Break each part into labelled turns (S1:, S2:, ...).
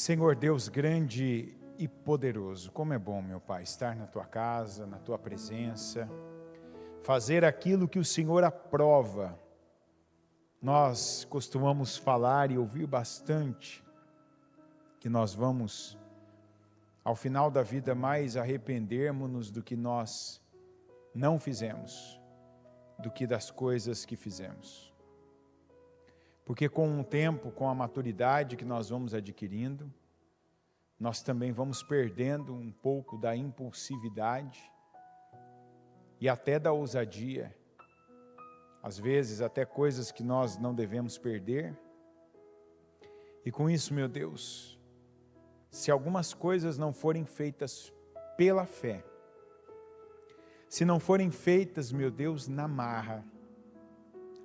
S1: Senhor Deus grande e poderoso, como é bom, meu Pai, estar na Tua casa, na Tua presença, fazer aquilo que o Senhor aprova. Nós costumamos falar e ouvir bastante que nós vamos, ao final da vida, mais arrependermos-nos do que nós não fizemos, do que das coisas que fizemos. Porque com o tempo, com a maturidade que nós vamos adquirindo, nós também vamos perdendo um pouco da impulsividade e até da ousadia. Às vezes até coisas que nós não devemos perder. E com isso, meu Deus, se algumas coisas não forem feitas pela fé, se não forem feitas, meu Deus, na marra,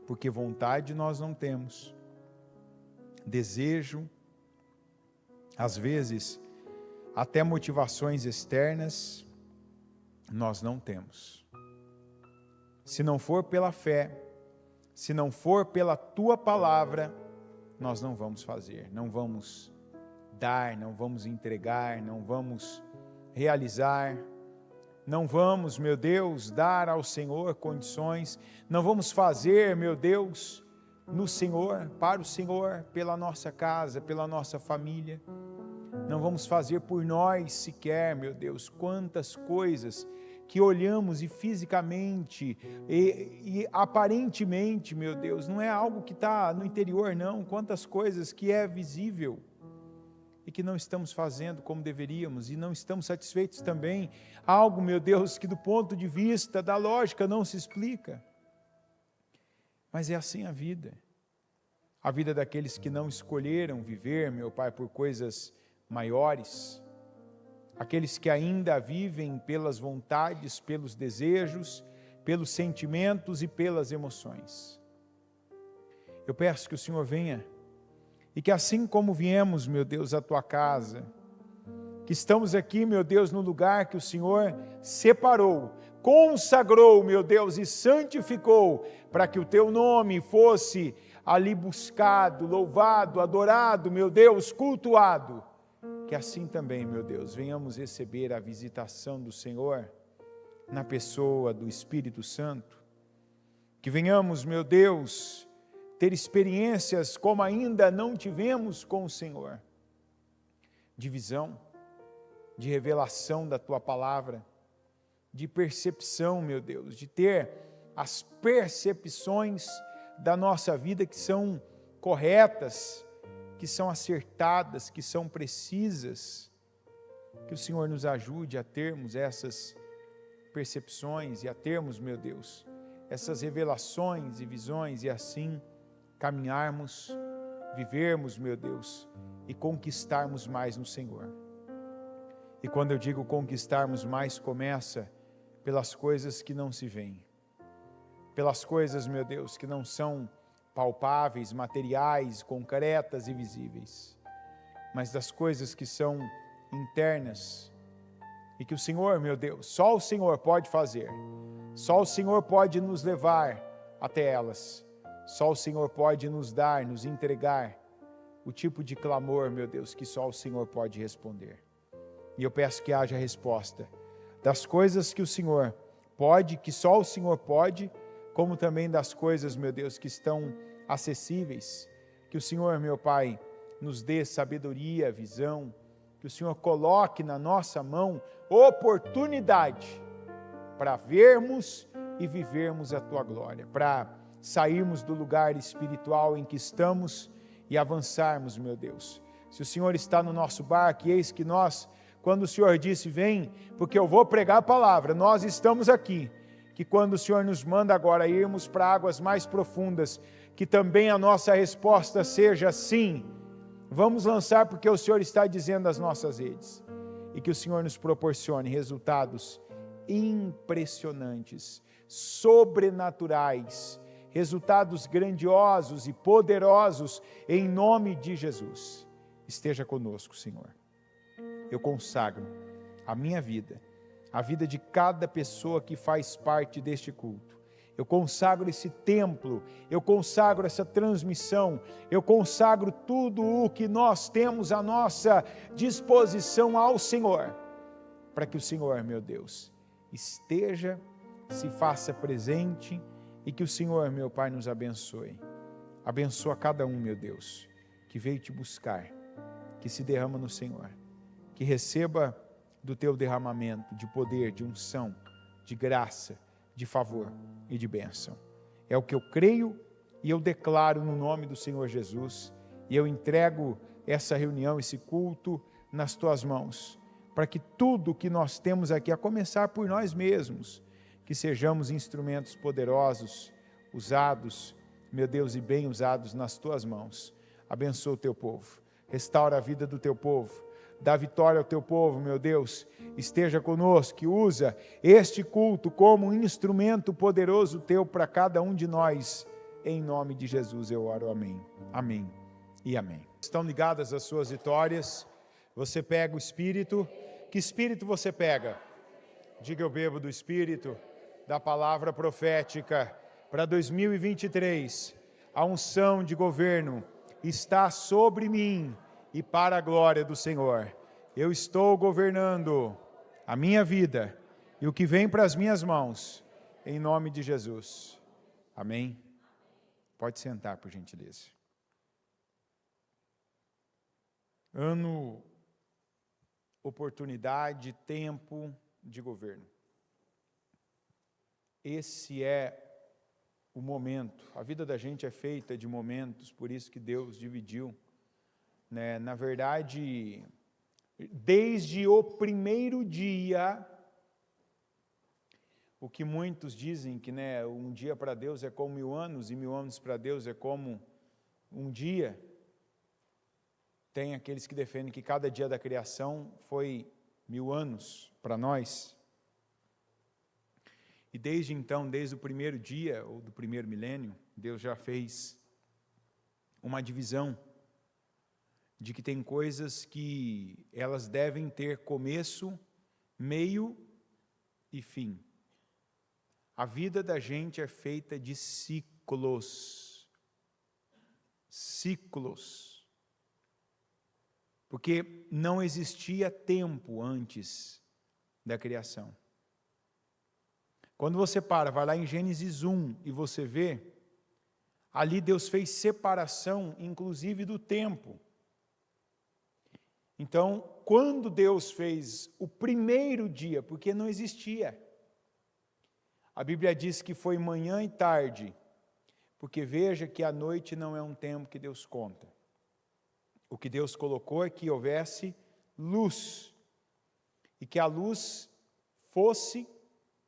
S1: porque vontade nós não temos, desejo, às vezes, até motivações externas, nós não temos. Se não for pela fé, se não for pela Tua palavra, nós não vamos fazer, não vamos dar, não vamos entregar, não vamos realizar, não vamos, meu Deus, dar ao Senhor condições, não vamos fazer, meu Deus, no Senhor, para o Senhor, pela nossa casa, pela nossa família. Não vamos fazer por nós sequer, meu Deus, quantas coisas que olhamos e fisicamente e aparentemente, meu Deus, não é algo que está no interior, não. Quantas coisas que é visível e que não estamos fazendo como deveríamos e não estamos satisfeitos também. Algo, meu Deus, que do ponto de vista da lógica não se explica. Mas é assim a vida daqueles que não escolheram viver, meu Pai, por coisas maiores, aqueles que ainda vivem pelas vontades, pelos desejos, pelos sentimentos e pelas emoções. Eu peço que o Senhor venha e que assim como viemos, meu Deus, à Tua casa, que estamos aqui, meu Deus, no lugar que o Senhor separou, consagrou, meu Deus, e santificou, para que o Teu nome fosse ali buscado, louvado, adorado, meu Deus, cultuado. Que assim também, meu Deus, venhamos receber a visitação do Senhor na pessoa do Espírito Santo. Que venhamos, meu Deus, ter experiências como ainda não tivemos com o Senhor. De visão, de revelação da Tua palavra, de percepção, meu Deus, de ter as percepções da nossa vida que são corretas, que são acertadas, que são precisas. Que o Senhor nos ajude a termos essas percepções e a termos, meu Deus, essas revelações e visões e assim caminharmos, vivermos, meu Deus, e conquistarmos mais no Senhor. E quando eu digo conquistarmos mais, começa pelas coisas que não se veem, pelas coisas, meu Deus, que não são palpáveis, materiais, concretas e visíveis, mas das coisas que são internas e que o Senhor, meu Deus, só o Senhor pode fazer, só o Senhor pode nos levar até elas, só o Senhor pode nos dar, nos entregar o tipo de clamor, meu Deus, que só o Senhor pode responder. E eu peço que haja resposta das coisas que o Senhor pode, que só o Senhor pode, como também das coisas, meu Deus, que estão acessíveis, que o Senhor, meu Pai, nos dê sabedoria, visão, que o Senhor coloque na nossa mão oportunidade para vermos e vivermos a Tua glória, para sairmos do lugar espiritual em que estamos e avançarmos, meu Deus. Se o Senhor está no nosso barco, e eis que nós, quando o Senhor disse, vem, porque eu vou pregar a palavra, nós estamos aqui, que quando o Senhor nos manda agora irmos para águas mais profundas, que também a nossa resposta seja sim, vamos lançar porque o Senhor está dizendo às nossas redes, e que o Senhor nos proporcione resultados impressionantes, sobrenaturais, resultados grandiosos e poderosos, em nome de Jesus. Esteja conosco, Senhor. Eu consagro a minha vida, a vida de cada pessoa que faz parte deste culto. eu consagro esse templo, eu consagro essa transmissão, eu consagro tudo o que nós temos à nossa disposição ao Senhor, para que o Senhor, meu Deus, esteja, se faça presente e que o Senhor, meu Pai, nos abençoe. Abençoa cada um, meu Deus, que veio te buscar, que se derrama no Senhor, que receba do teu derramamento de poder, de unção, de graça, de favor e de bênção. É o que eu creio e eu declaro no nome do Senhor Jesus, e eu entrego essa reunião, esse culto nas tuas mãos, para que tudo que nós temos aqui, a começar por nós mesmos, que sejamos instrumentos poderosos, usados, meu Deus, e bem usados nas tuas mãos. Abençoa o teu povo, restaura a vida do teu povo, dá vitória ao teu povo, meu Deus, esteja conosco, que usa este culto como um instrumento poderoso teu para cada um de nós, em nome de Jesus eu oro, amém, amém e amém. Estão ligadas as suas vitórias, você pega o Espírito, que Espírito você pega? Diga, eu bebo do Espírito, da palavra profética, para 2023, a unção de governo está sobre mim, e para a glória do Senhor, eu estou governando a minha vida e o que vem para as minhas mãos, em nome de Jesus. Amém? Pode sentar, por gentileza. Ano, oportunidade, tempo de governo. Esse é o momento. A vida da gente é feita de momentos, por isso que Deus dividiu. Na verdade, desde o primeiro dia, o que muitos dizem que um dia para Deus é como 1000 anos, e 1000 anos para Deus é como um dia. Tem aqueles que defendem que cada dia da criação foi 1000 anos para nós. E desde então, desde o primeiro dia, ou do primeiro milênio, Deus já fez uma divisão de que tem coisas que elas devem ter começo, meio e fim. A vida da gente é feita de ciclos. Ciclos. Porque não existia tempo antes da criação. Quando você vai lá em Gênesis 1 e você vê, ali Deus fez separação, inclusive do tempo. Então, quando Deus fez o primeiro dia, porque não existia, a Bíblia diz que foi manhã e tarde, porque veja que a noite não é um tempo que Deus conta. O que Deus colocou é que houvesse luz, e que a luz fosse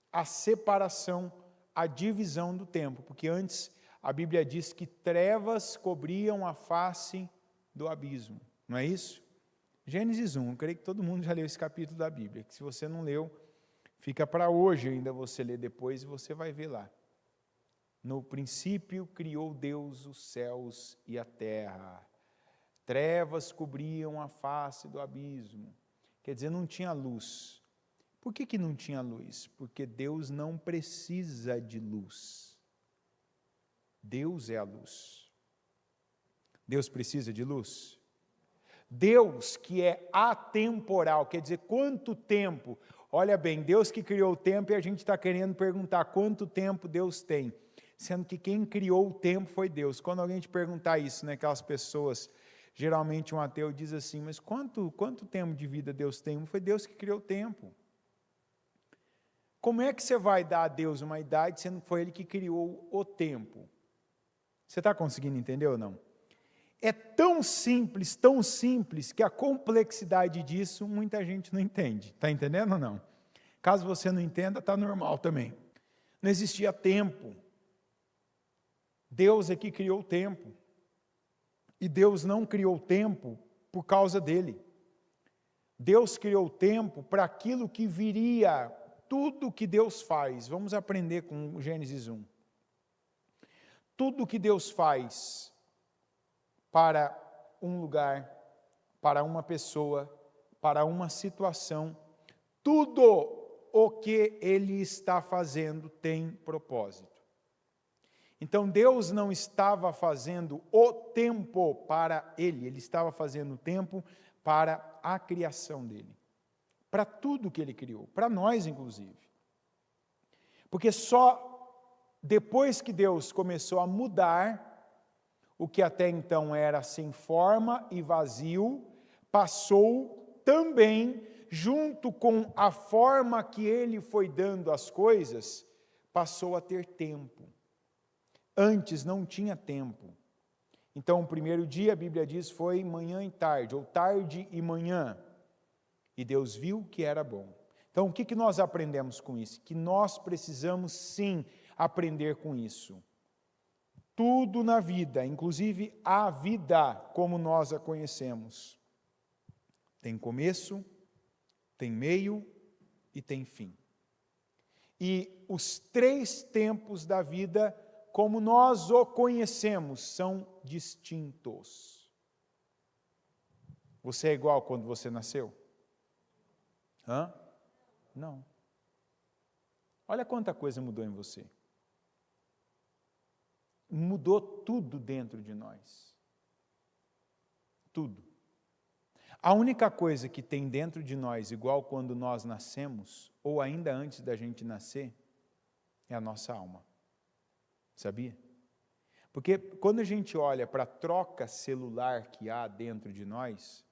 S1: a separação, a divisão do tempo, porque antes a Bíblia diz que trevas cobriam a face do abismo, não é isso? Gênesis 1, eu creio que todo mundo já leu esse capítulo da Bíblia, que se você não leu, fica para hoje ainda você ler depois e você vai ver lá. No princípio criou Deus os céus e a terra, trevas cobriam a face do abismo, quer dizer, não tinha luz. Por que não tinha luz? Porque Deus não precisa de luz. Deus é a luz. Deus precisa de luz? Deus que é atemporal, quer dizer, quanto tempo? Olha bem, Deus que criou o tempo e a gente está querendo perguntar quanto tempo Deus tem, sendo que quem criou o tempo foi Deus. Quando alguém te perguntar isso, aquelas pessoas, geralmente um ateu diz assim, mas quanto tempo de vida Deus tem? Foi Deus que criou o tempo. Como é que você vai dar a Deus uma idade, sendo que foi Ele que criou o tempo? Você está conseguindo entender ou não? É tão simples, que a complexidade disso muita gente não entende. Está entendendo ou não? Caso você não entenda, está normal também. Não existia tempo. Deus é que criou o tempo. E Deus não criou o tempo por causa dele. Deus criou o tempo para aquilo que viria, tudo que Deus faz. Vamos aprender com Gênesis 1. Tudo que Deus faz para um lugar, para uma pessoa, para uma situação, tudo o que Ele está fazendo tem propósito. Então Deus não estava fazendo o tempo para ele, ele estava fazendo o tempo para a criação dele, para tudo que ele criou, para nós inclusive. Porque só depois que Deus começou a mudar o que até então era sem forma e vazio, passou também, junto com a forma que ele foi dando às coisas, passou a ter tempo. Antes não tinha tempo. Então, o primeiro dia, a Bíblia diz, foi manhã e tarde, ou tarde e manhã. E Deus viu que era bom. Então, o que nós aprendemos com isso? Que nós precisamos, sim, aprender com isso. Tudo na vida, inclusive a vida como nós a conhecemos, tem começo, tem meio e tem fim. E os 3 tempos da vida, como nós o conhecemos, são distintos. Você é igual quando você nasceu? Hã? Não. Olha quanta coisa mudou em você. Mudou tudo dentro de nós. Tudo. A única coisa que tem dentro de nós, igual quando nós nascemos, ou ainda antes da gente nascer, é a nossa alma. Sabia? Porque quando a gente olha para a troca celular que há dentro de nós,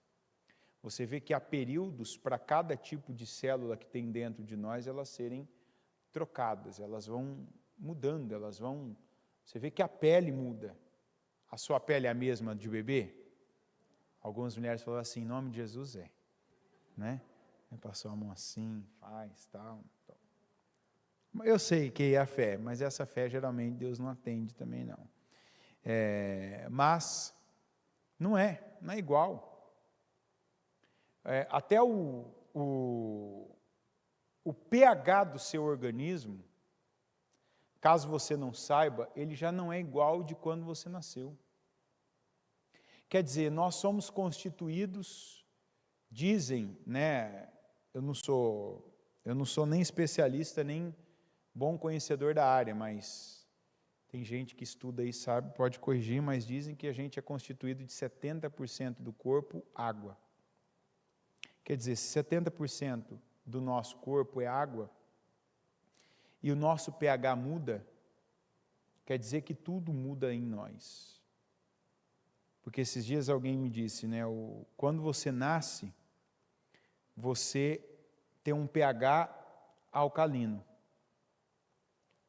S1: você vê que há períodos para cada tipo de célula que tem dentro de nós, elas serem trocadas, elas vão mudando, elas vão... Você vê que a pele muda. A sua pele é a mesma de bebê? Algumas mulheres falam assim, em nome de Jesus é. Né? Passou a mão assim, faz, tal. Eu sei que é a fé, mas essa fé geralmente Deus não atende também não. Mas não é igual. Até o pH do seu organismo, caso você não saiba, ele já não é igual de quando você nasceu. Quer dizer, nós somos constituídos, dizem, né, eu não sou nem especialista, nem bom conhecedor da área, mas tem gente que estuda e sabe, pode corrigir, mas dizem que a gente é constituído de 70% do corpo água. Quer dizer, se 70% do nosso corpo é água, e o nosso pH muda, quer dizer que tudo muda em nós. Porque esses dias alguém me disse, né, quando você nasce, você tem um pH alcalino.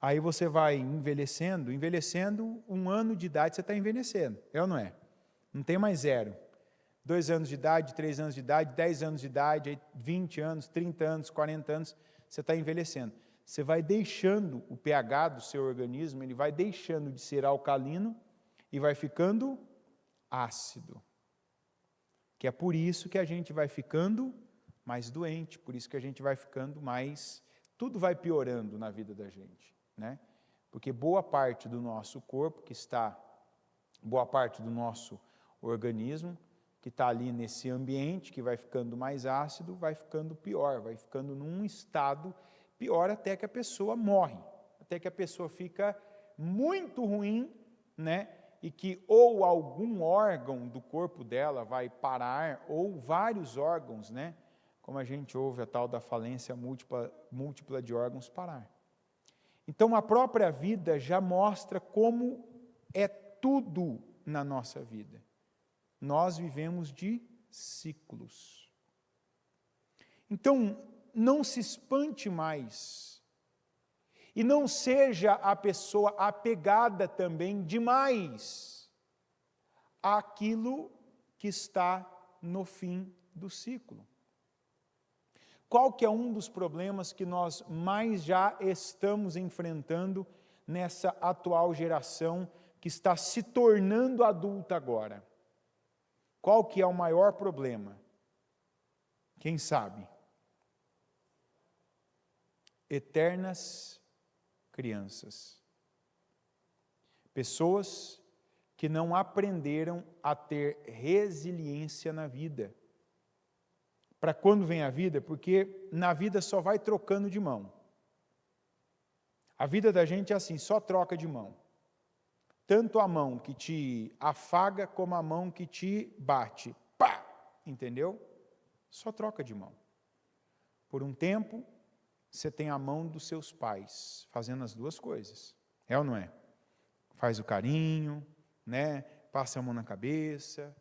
S1: Aí você vai envelhecendo, 1 ano de idade você está envelhecendo, é ou não é? Não tem mais 0. 2 anos de idade, 3 anos de idade, 10 anos de idade, 20 anos, 30 anos, 40 anos, você está envelhecendo. Você vai deixando o pH do seu organismo, ele vai deixando de ser alcalino e vai ficando ácido. Que é por isso que a gente vai ficando mais doente, por isso que a gente vai ficando mais... Tudo vai piorando na vida da gente, né? Porque boa parte do nosso corpo boa parte do nosso organismo, que está ali nesse ambiente, que vai ficando mais ácido, vai ficando pior, vai ficando num estado pior até que a pessoa morre, até que a pessoa fica muito ruim, né? E que ou algum órgão do corpo dela vai parar, ou vários órgãos, né? Como a gente ouve a tal da falência múltipla de órgãos parar. Então a própria vida já mostra como é tudo na nossa vida. Nós vivemos de ciclos. Então, não se espante mais. E não seja a pessoa apegada também demais àquilo que está no fim do ciclo. Qual que é um dos problemas que nós mais já estamos enfrentando nessa atual geração que está se tornando adulta agora? Qual que é o maior problema? Quem sabe? Eternas crianças. Pessoas que não aprenderam a ter resiliência na vida. Para quando vem a vida? Porque na vida só vai trocando de mão. A vida da gente é assim, só troca de mão. tanto a mão que te afaga como a mão que te bate. Pá! Entendeu? Só troca de mão. Por um tempo, você tem a mão dos seus pais, fazendo as duas coisas. É ou não é? Faz o carinho, né? Passa a mão na cabeça,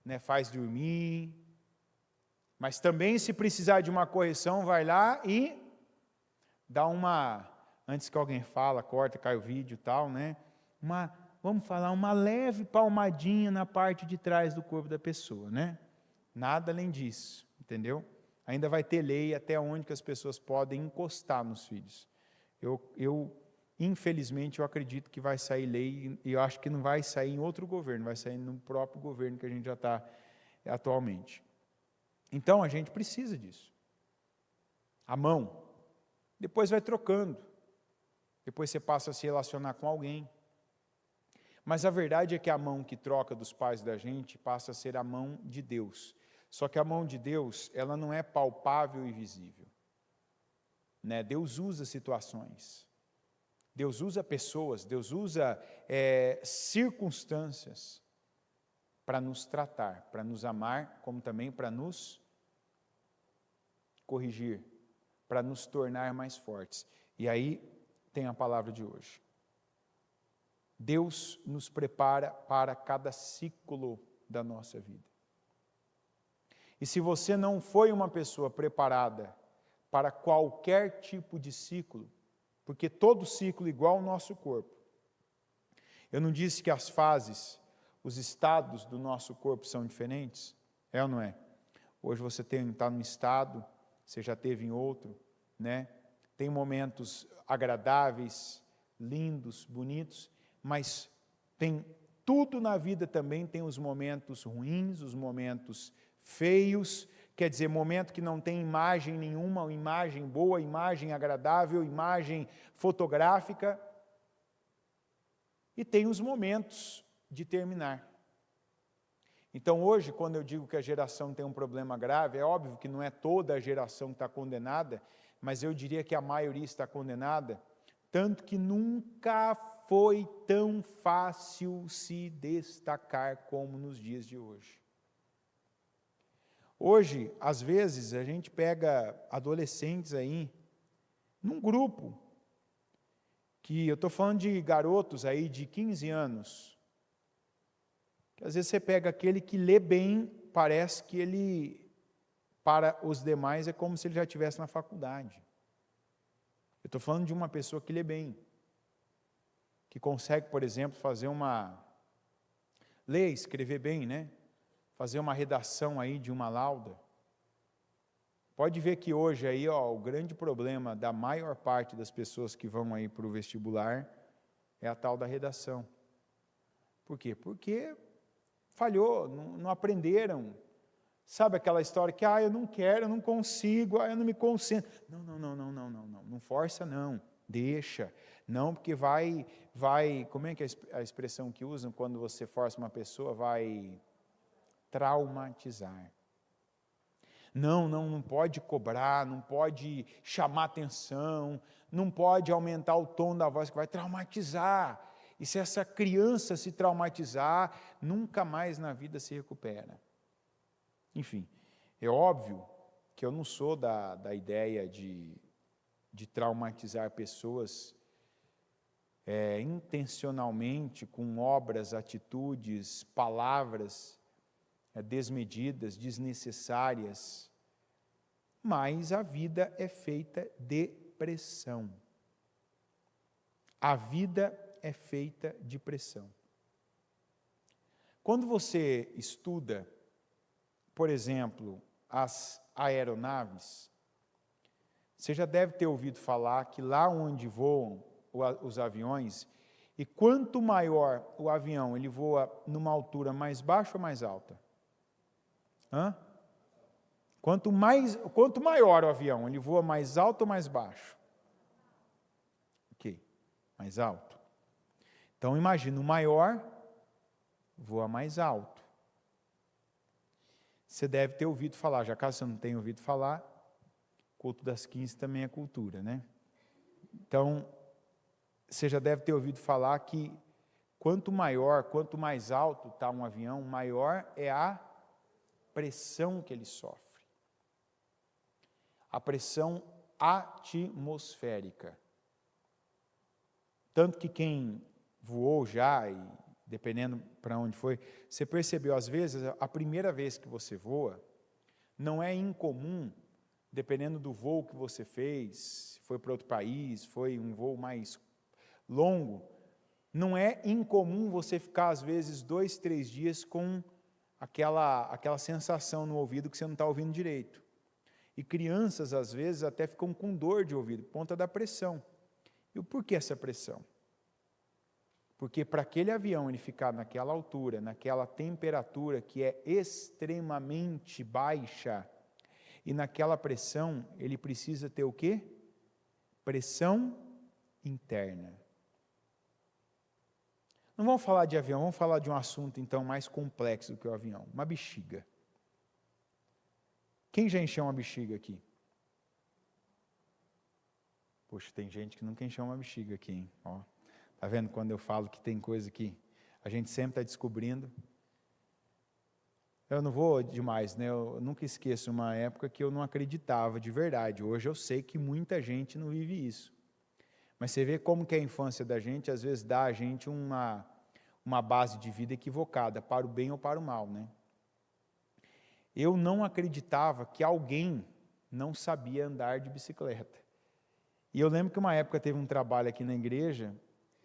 S1: né? Faz dormir. Mas também, se precisar de uma correção, vai lá e dá uma, antes que alguém fala, corta, cai o vídeo e tal, né? Vamos falar, uma leve palmadinha na parte de trás do corpo da pessoa, né? Nada além disso, entendeu? Ainda vai ter lei até onde que as pessoas podem encostar nos filhos. Infelizmente, eu acredito que vai sair lei, e eu acho que não vai sair em outro governo, vai sair no próprio governo que a gente já está atualmente. Então, a gente precisa disso. A mão. Depois vai trocando. Depois você passa a se relacionar com alguém. Mas a verdade é que a mão que troca dos pais da gente passa a ser a mão de Deus. Só que a mão de Deus, ela não é palpável e visível. Né? Deus usa situações. Deus usa pessoas, Deus usa circunstâncias para nos tratar, para nos amar, como também para nos corrigir, para nos tornar mais fortes. E aí tem a palavra de hoje. Deus nos prepara para cada ciclo da nossa vida. E se você não foi uma pessoa preparada para qualquer tipo de ciclo, porque todo ciclo é igual ao nosso corpo. Eu não disse que as fases, os estados do nosso corpo são diferentes? É ou não é? Hoje você está num estado, você já teve em outro, né? Tem momentos agradáveis, lindos, bonitos, mas tem tudo na vida também, tem os momentos ruins, os momentos feios, quer dizer, momento que não tem imagem nenhuma, uma imagem boa, imagem agradável, imagem fotográfica, e tem os momentos de terminar. Então hoje, quando eu digo que a geração tem um problema grave, é óbvio que não é toda a geração que está condenada, mas eu diria que a maioria está condenada, tanto que nunca foi tão fácil se destacar como nos dias de hoje. Hoje, às vezes, a gente pega adolescentes aí, num grupo, que eu estou falando de garotos aí de 15 anos, que às vezes você pega aquele que lê bem, parece que ele, para os demais, é como se ele já estivesse na faculdade. Eu estou falando de uma pessoa que lê bem, que consegue, por exemplo, ler, escrever bem, né? Fazer uma redação aí de uma lauda. Pode ver que hoje aí, o grande problema da maior parte das pessoas que vão aí para o vestibular é a tal da redação. Por quê? Porque falhou, não aprenderam. Sabe aquela história que, eu não quero, eu não consigo, eu não me concentro. Não força não, deixa. Não, porque vai, como é que é a expressão que usam quando você força uma pessoa? Vai traumatizar. Não pode cobrar, não pode chamar atenção, não pode aumentar o tom da voz, que vai traumatizar. E se essa criança se traumatizar, nunca mais na vida se recupera. Enfim, é óbvio que eu não sou da ideia de traumatizar pessoas intencionalmente, com obras, atitudes, palavras desmedidas, desnecessárias, mas a vida é feita de pressão. A vida é feita de pressão. Quando você estuda, por exemplo, as aeronaves, você já deve ter ouvido falar que lá onde voam os aviões, e quanto maior o avião, ele voa numa altura mais baixa ou mais alta? Quanto maior o avião, ele voa mais alto ou mais baixo? Ok, mais alto. Então imagina, o maior voa mais alto. Você deve ter ouvido falar, já caso você não tenha ouvido falar, culto das 15 também é cultura, né? Então, você já deve ter ouvido falar que quanto maior, quanto mais alto está um avião, maior é a pressão que ele sofre. A pressão atmosférica. Tanto que quem voou já, e dependendo para onde foi, você percebeu, às vezes, a primeira vez que você voa, não é incomum, dependendo do voo que você fez, se foi para outro país, foi um voo mais longo, não é incomum você ficar, às vezes, 2, 3 dias com aquela sensação no ouvido que você não está ouvindo direito. E crianças, às vezes, até ficam com dor de ouvido, por conta da pressão. E por que essa pressão? Porque para aquele avião ele ficar naquela altura, naquela temperatura que é extremamente baixa, e naquela pressão, ele precisa ter o quê? Pressão interna. Não vamos falar de avião, vamos falar de um assunto então mais complexo do que o avião, uma bexiga. Quem já encheu uma bexiga aqui? Poxa, tem gente que nunca encheu uma bexiga aqui, hein? Ó, tá vendo quando eu falo que tem coisa que a gente sempre está descobrindo? Eu não vou demais, né? Eu nunca esqueço uma época que eu não acreditava de verdade. Hoje eu sei que muita gente não vive isso. Mas você vê como que a infância da gente, às vezes, dá a gente uma base de vida equivocada, para o bem ou para o mal, né? Eu não acreditava que alguém não sabia andar de bicicleta. E eu lembro que uma época teve um trabalho aqui na igreja,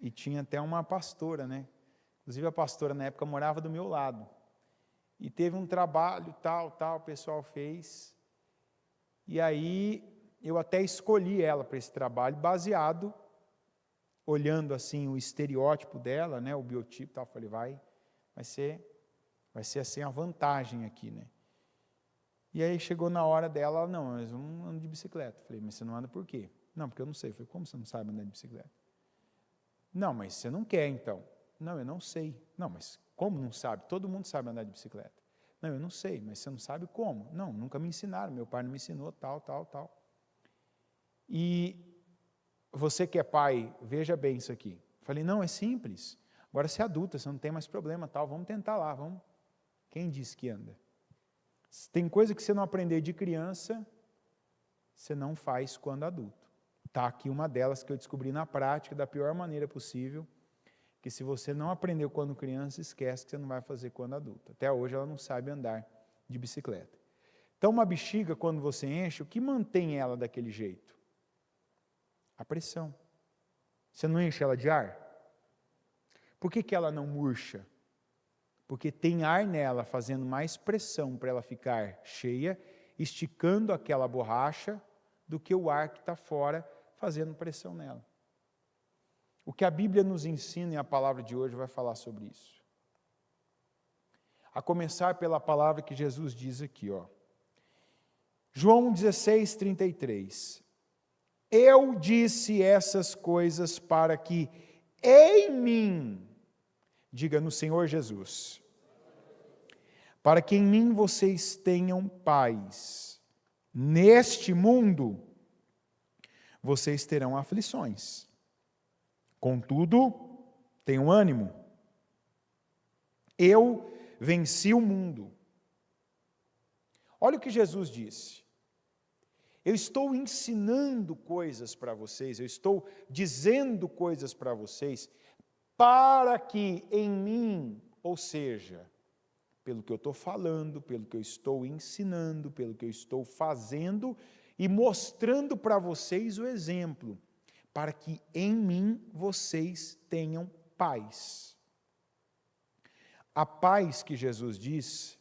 S1: e tinha até uma pastora, né? Inclusive a pastora na época morava do meu lado. E teve um trabalho, o pessoal fez. E aí eu até escolhi ela para esse trabalho, baseado, olhando assim o estereótipo dela, né, o biotipo, tal. Falei, vai ser assim a vantagem aqui, né? E aí chegou na hora dela, ela, não, mas eu não ando de bicicleta. Falei, mas você não anda por quê? Não, porque eu não sei. Falei, como você não sabe andar de bicicleta? Não, mas você não quer então. Não, eu não sei. Não, mas como não sabe? Todo mundo sabe andar de bicicleta. Não, eu não sei, mas você não sabe como. Não, nunca me ensinaram, meu pai não me ensinou, tal. E você que é pai, veja bem isso aqui. Falei, não, é simples. Agora você é adulta, você não tem mais problema, tal. Vamos tentar lá, vamos. Quem disse que anda? Tem coisa que você não aprender de criança, você não faz quando adulto. Está aqui uma delas que eu descobri na prática, da pior maneira possível, que se você não aprendeu quando criança, esquece que você não vai fazer quando adulto. Até hoje ela não sabe andar de bicicleta. Então uma bexiga, quando você enche, o que mantém ela daquele jeito? A pressão. Você não enche ela de ar? Por que ela não murcha? Porque tem ar nela fazendo mais pressão para ela ficar cheia, esticando aquela borracha, do que o ar que está fora fazendo pressão nela. O que a Bíblia nos ensina e a palavra de hoje vai falar sobre isso. A começar pela palavra que Jesus diz aqui, ó. João 16:33. Eu disse essas coisas para que em mim, diga no Senhor Jesus, para que em mim vocês tenham paz. Neste mundo, vocês terão aflições. Contudo, tenham ânimo. Eu venci o mundo. Olha o que Jesus disse. Eu estou ensinando coisas para vocês, eu estou dizendo coisas para vocês, para que em mim, ou seja, pelo que eu estou falando, pelo que eu estou ensinando, pelo que eu estou fazendo e mostrando para vocês o exemplo, para que em mim vocês tenham paz. A paz que Jesus diz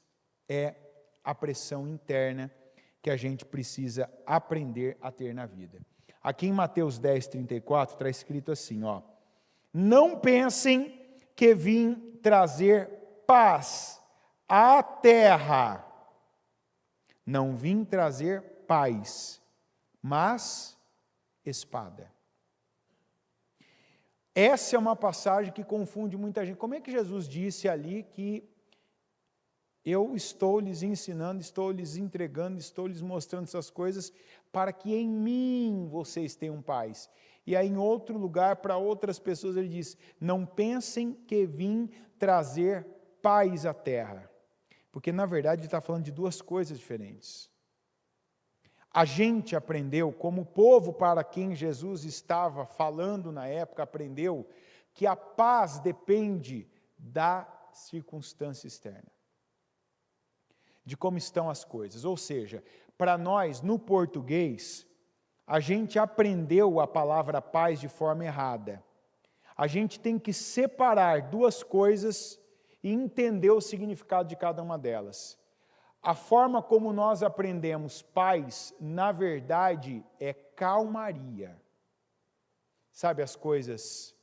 S1: é a pressão interna que a gente precisa aprender a ter na vida. Aqui em Mateus 10:34 está escrito assim, ó: não pensem que vim trazer paz à terra. Não vim trazer paz, mas espada. Essa é uma passagem que confunde muita gente. Como é que Jesus disse ali que eu estou lhes ensinando, estou lhes entregando, estou lhes mostrando essas coisas para que em mim vocês tenham paz? E aí, em outro lugar, para outras pessoas, ele diz: não pensem que vim trazer paz à terra. Porque, na verdade, ele está falando de duas coisas diferentes. A gente aprendeu, como o povo para quem Jesus estava falando na época, aprendeu que a paz depende da circunstância externa, de como estão as coisas. Ou seja, para nós, no português, a gente aprendeu a palavra paz de forma errada. A gente tem que separar duas coisas e entender o significado de cada uma delas. A forma como nós aprendemos paz, na verdade, é calmaria. Sabe, as coisas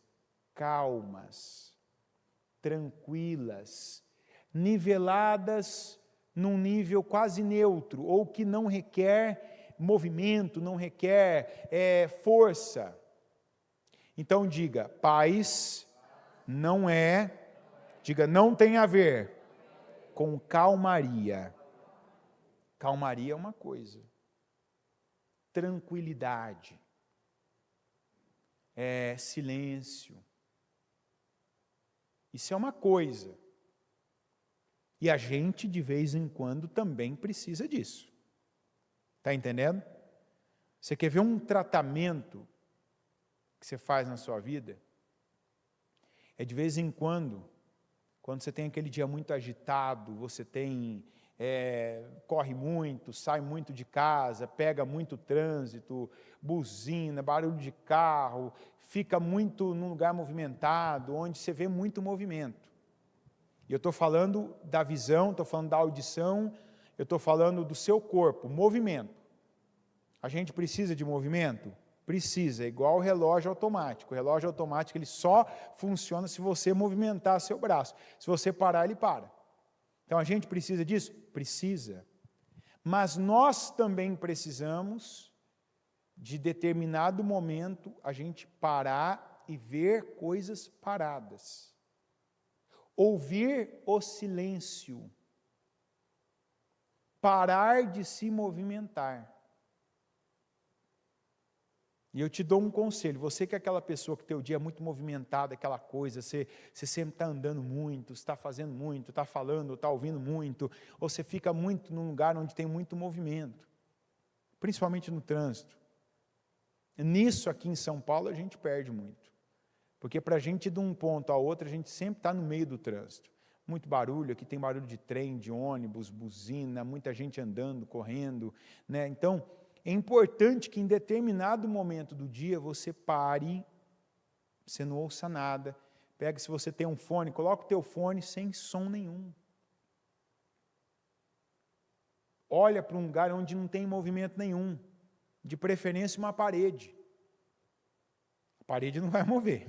S1: calmas, tranquilas, niveladas num nível quase neutro, ou que não requer movimento, não requer força. Então diga, paz não tem a ver com calmaria. Calmaria é uma coisa, tranquilidade, silêncio, isso é uma coisa, e a gente de vez em quando também precisa disso, está entendendo? Você quer ver um tratamento que você faz na sua vida? É de vez em quando você tem aquele dia muito agitado, você corre muito, sai muito de casa, pega muito trânsito, buzina, barulho de carro, fica muito num lugar movimentado, onde você vê muito movimento. E eu estou falando da visão, estou falando da audição, eu estou falando do seu corpo, movimento. A gente precisa de movimento? Precisa, é igual o relógio automático. O relógio automático ele só funciona se você movimentar seu braço. Se você parar, ele para. Então a gente precisa disso? Precisa. Mas nós também precisamos de determinado momento a gente parar e ver coisas paradas. Ouvir o silêncio. Parar de se movimentar. E eu te dou um conselho, você que é aquela pessoa que teu dia é muito movimentado, aquela coisa, você sempre está andando muito, está fazendo muito, está falando, está ouvindo muito, ou você fica muito num lugar onde tem muito movimento, principalmente no trânsito. Nisso aqui em São Paulo a gente perde muito, porque para a gente ir de um ponto a outro, a gente sempre está no meio do trânsito. Muito barulho, aqui tem barulho de trem, de ônibus, buzina, muita gente andando, correndo, né? Então, é importante que em determinado momento do dia você pare, você não ouça nada, pega, se você tem um fone, coloca o teu fone sem som nenhum. Olha para um lugar onde não tem movimento nenhum, de preferência uma parede. A parede não vai mover,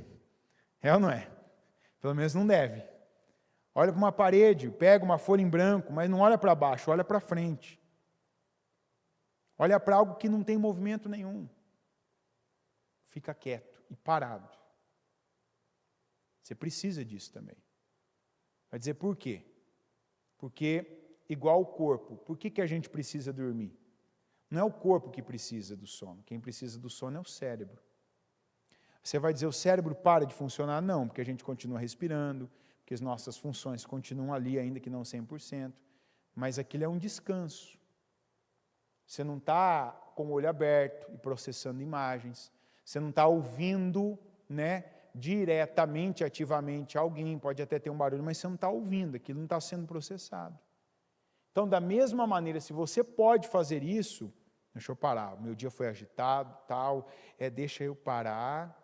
S1: é ou não é? Pelo menos não deve. Olha para uma parede, pega uma folha em branco, mas não olha para baixo, olha para frente. Olha para algo que não tem movimento nenhum. Fica quieto e parado. Você precisa disso também. Vai dizer por quê? Porque, igual o corpo, por que a gente precisa dormir? Não é o corpo que precisa do sono. Quem precisa do sono é o cérebro. Você vai dizer, o cérebro para de funcionar? Não, porque a gente continua respirando, porque as nossas funções continuam ali, ainda que não 100%. Mas aquilo é um descanso. Você não está com o olho aberto e processando imagens. Você não está ouvindo, diretamente, ativamente alguém. Pode até ter um barulho, mas você não está ouvindo. Aquilo não está sendo processado. Então, da mesma maneira, se você pode fazer isso, deixa eu parar. O meu dia foi agitado, tal. Deixa eu parar.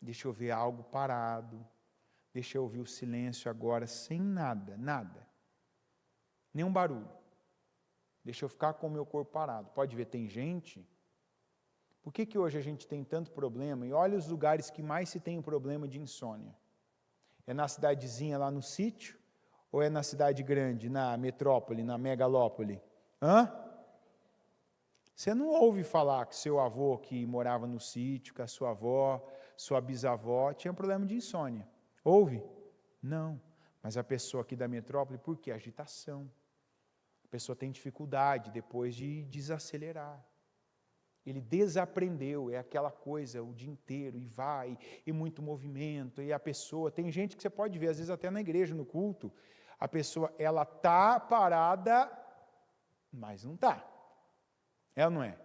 S1: Deixa eu ver algo parado. Deixa eu ouvir o silêncio agora, sem nada, nada. Nenhum barulho. Deixa eu ficar com o meu corpo parado. Pode ver, tem gente... Por que hoje a gente tem tanto problema? E olha os lugares que mais se tem problema de insônia. É na cidadezinha lá no sítio? Ou é na cidade grande, na metrópole, na megalópole? Você não ouve falar que seu avô que morava no sítio, que a sua avó, sua bisavó, tinha problema de insônia. Ouve? Não. Mas a pessoa aqui da metrópole, por quê? Agitação. A pessoa tem dificuldade depois de desacelerar. Ele desaprendeu, é aquela coisa o dia inteiro, e vai, e muito movimento, e a pessoa, tem gente que você pode ver, às vezes até na igreja, no culto, a pessoa, ela está parada, mas não está. É ou não é?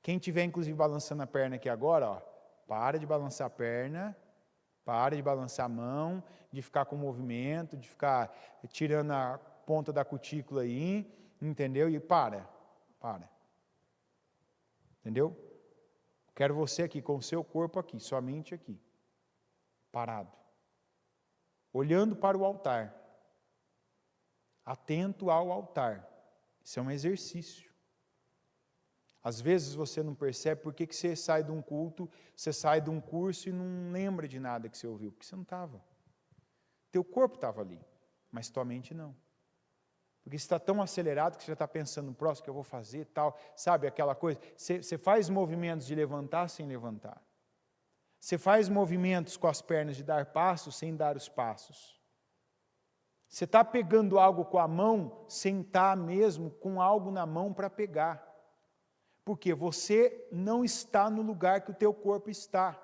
S1: Quem tiver, inclusive, balançando a perna aqui agora, ó, para de balançar a perna, para de balançar a mão, de ficar com movimento, de ficar tirando a ponta da cutícula aí, entendeu? E para. Entendeu? Quero você aqui, com o seu corpo aqui, sua mente aqui, parado, olhando para o altar, atento ao altar. Isso é um exercício. Às vezes você não percebe por que você sai de um culto, você sai de um curso e não lembra de nada que você ouviu, porque você não estava. Teu corpo estava ali, mas tua mente não. Porque você está tão acelerado que você já está pensando no próximo que eu vou fazer, tal, sabe aquela coisa? Você faz movimentos de levantar sem levantar. Você faz movimentos com as pernas de dar passos sem dar os passos. Você está pegando algo com a mão sem estar mesmo com algo na mão para pegar. Porque você não está no lugar que o teu corpo está.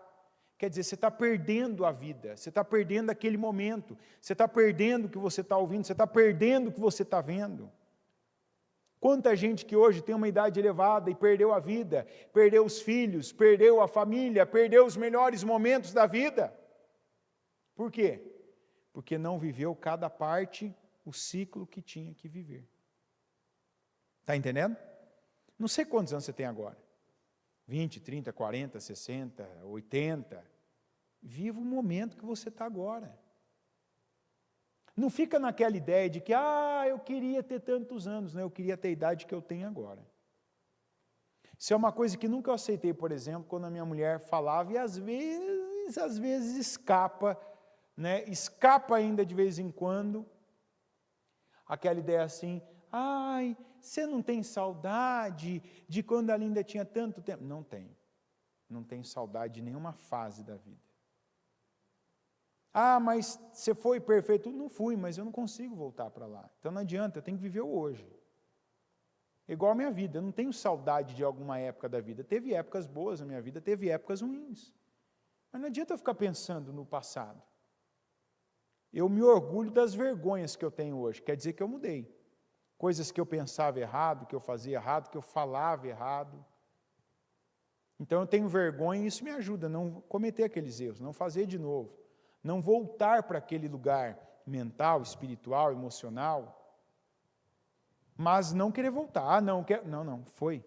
S1: Quer dizer, você está perdendo a vida, você está perdendo aquele momento, você está perdendo o que você está ouvindo, você está perdendo o que você está vendo. Quanta gente que hoje tem uma idade elevada e perdeu a vida, perdeu os filhos, perdeu a família, perdeu os melhores momentos da vida. Por quê? Porque não viveu cada parte o ciclo que tinha que viver. Está entendendo? Não sei quantos anos você tem agora. 20, 30, 40, 60, 80. Viva o momento que você está agora. Não fica naquela ideia de que, eu queria ter tantos anos, né? Eu queria ter a idade que eu tenho agora. Isso é uma coisa que nunca eu aceitei, por exemplo, quando a minha mulher falava, e às vezes escapa, né? Escapa ainda de vez em quando, aquela ideia assim, você não tem saudade de quando ela ainda tinha tanto tempo? Não tenho. Não tenho saudade de nenhuma fase da vida. Mas você foi perfeito? Não fui, mas eu não consigo voltar para lá. Então não adianta, eu tenho que viver o hoje. Igual a minha vida, eu não tenho saudade de alguma época da vida. Teve épocas boas na minha vida, teve épocas ruins. Mas não adianta eu ficar pensando no passado. Eu me orgulho das vergonhas que eu tenho hoje, quer dizer que eu mudei. Coisas que eu pensava errado, que eu fazia errado, que eu falava errado. Então eu tenho vergonha e isso me ajuda a não cometer aqueles erros, não fazer de novo. Não voltar para aquele lugar mental, espiritual, emocional, mas não querer voltar. Não, foi.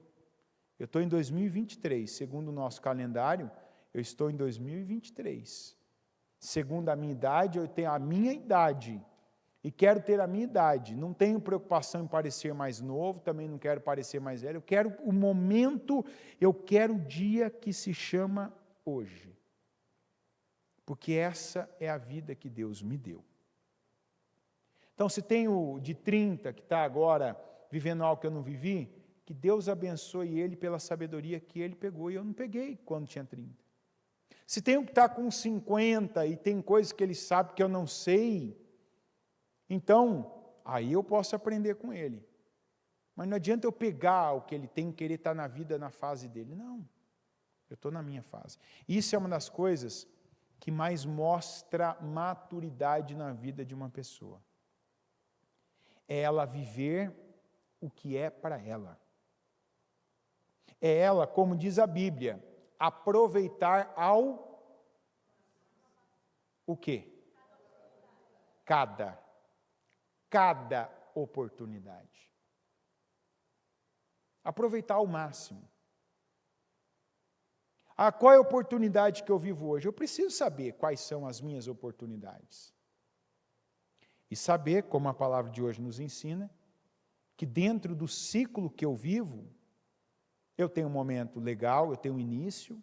S1: Eu estou em 2023, segundo o nosso calendário, eu estou em 2023. Segundo a minha idade, eu tenho a minha idade, e quero ter a minha idade. Não tenho preocupação em parecer mais novo, também não quero parecer mais velho, eu quero o momento, eu quero o dia que se chama hoje. Porque essa é a vida que Deus me deu. Então, se tem o de 30 que está agora vivendo algo que eu não vivi, que Deus abençoe ele pela sabedoria que ele pegou e eu não peguei quando tinha 30. Se tem um que está com 50 e tem coisas que ele sabe que eu não sei, então, aí eu posso aprender com ele. Mas não adianta eu pegar o que ele tem e querer estar na vida, na fase dele. Não, eu estou na minha fase. Isso é uma das coisas que mais mostra maturidade na vida de uma pessoa. É ela viver o que é para ela. É ela, como diz a Bíblia, aproveitar o quê? Cada oportunidade. Aproveitar ao máximo. Qual é a oportunidade que eu vivo hoje? Eu preciso saber quais são as minhas oportunidades. E saber, como a palavra de hoje nos ensina, que dentro do ciclo que eu vivo, eu tenho um momento legal, eu tenho um início,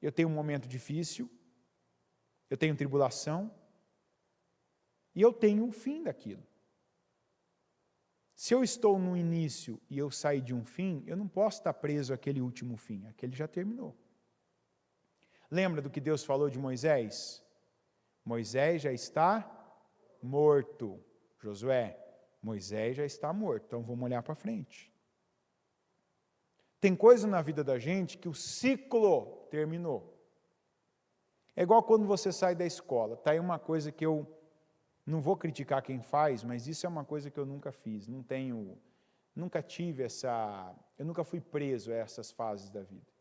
S1: eu tenho um momento difícil, eu tenho tribulação, e eu tenho um fim daquilo. Se eu estou no início e eu sair de um fim, eu não posso estar preso àquele último fim, aquele já terminou. Lembra do que Deus falou de Moisés? Moisés já está morto. Josué, Moisés já está morto, então vamos olhar para frente. Tem coisa na vida da gente que o ciclo terminou. É igual quando você sai da escola. Tá aí uma coisa que eu não vou criticar quem faz, mas isso é uma coisa que eu nunca fiz. Nunca tive eu nunca fui preso a essas fases da vida.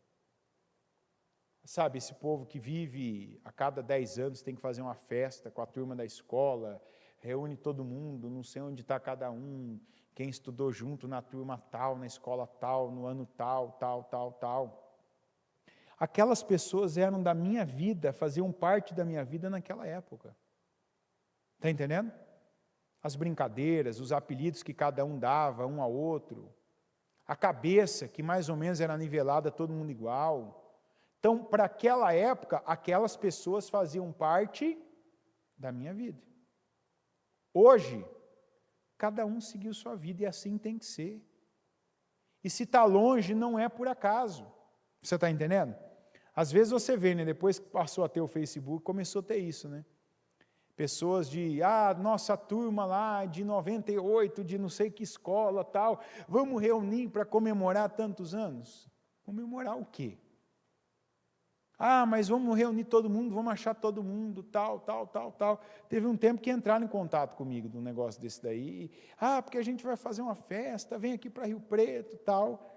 S1: Sabe, esse povo que vive a cada 10 anos tem que fazer uma festa com a turma da escola, reúne todo mundo, não sei onde está cada um, quem estudou junto na turma tal, na escola tal, no ano tal. Aquelas pessoas eram da minha vida, faziam parte da minha vida naquela época. Está entendendo? As brincadeiras, os apelidos que cada um dava um ao outro, a cabeça que mais ou menos era nivelada, todo mundo igual. Então, para aquela época, aquelas pessoas faziam parte da minha vida. Hoje, cada um seguiu sua vida e assim tem que ser. E se está longe, não é por acaso. Você está entendendo? Às vezes você vê, né, depois que passou a ter o Facebook, começou a ter isso, né? Pessoas nossa turma lá de 98, de não sei que escola, tal, vamos reunir para comemorar tantos anos. Comemorar o quê? Mas vamos reunir todo mundo, vamos achar todo mundo, tal. Teve um tempo que entraram em contato comigo de um negócio desse daí. Porque a gente vai fazer uma festa, vem aqui para Rio Preto, tal.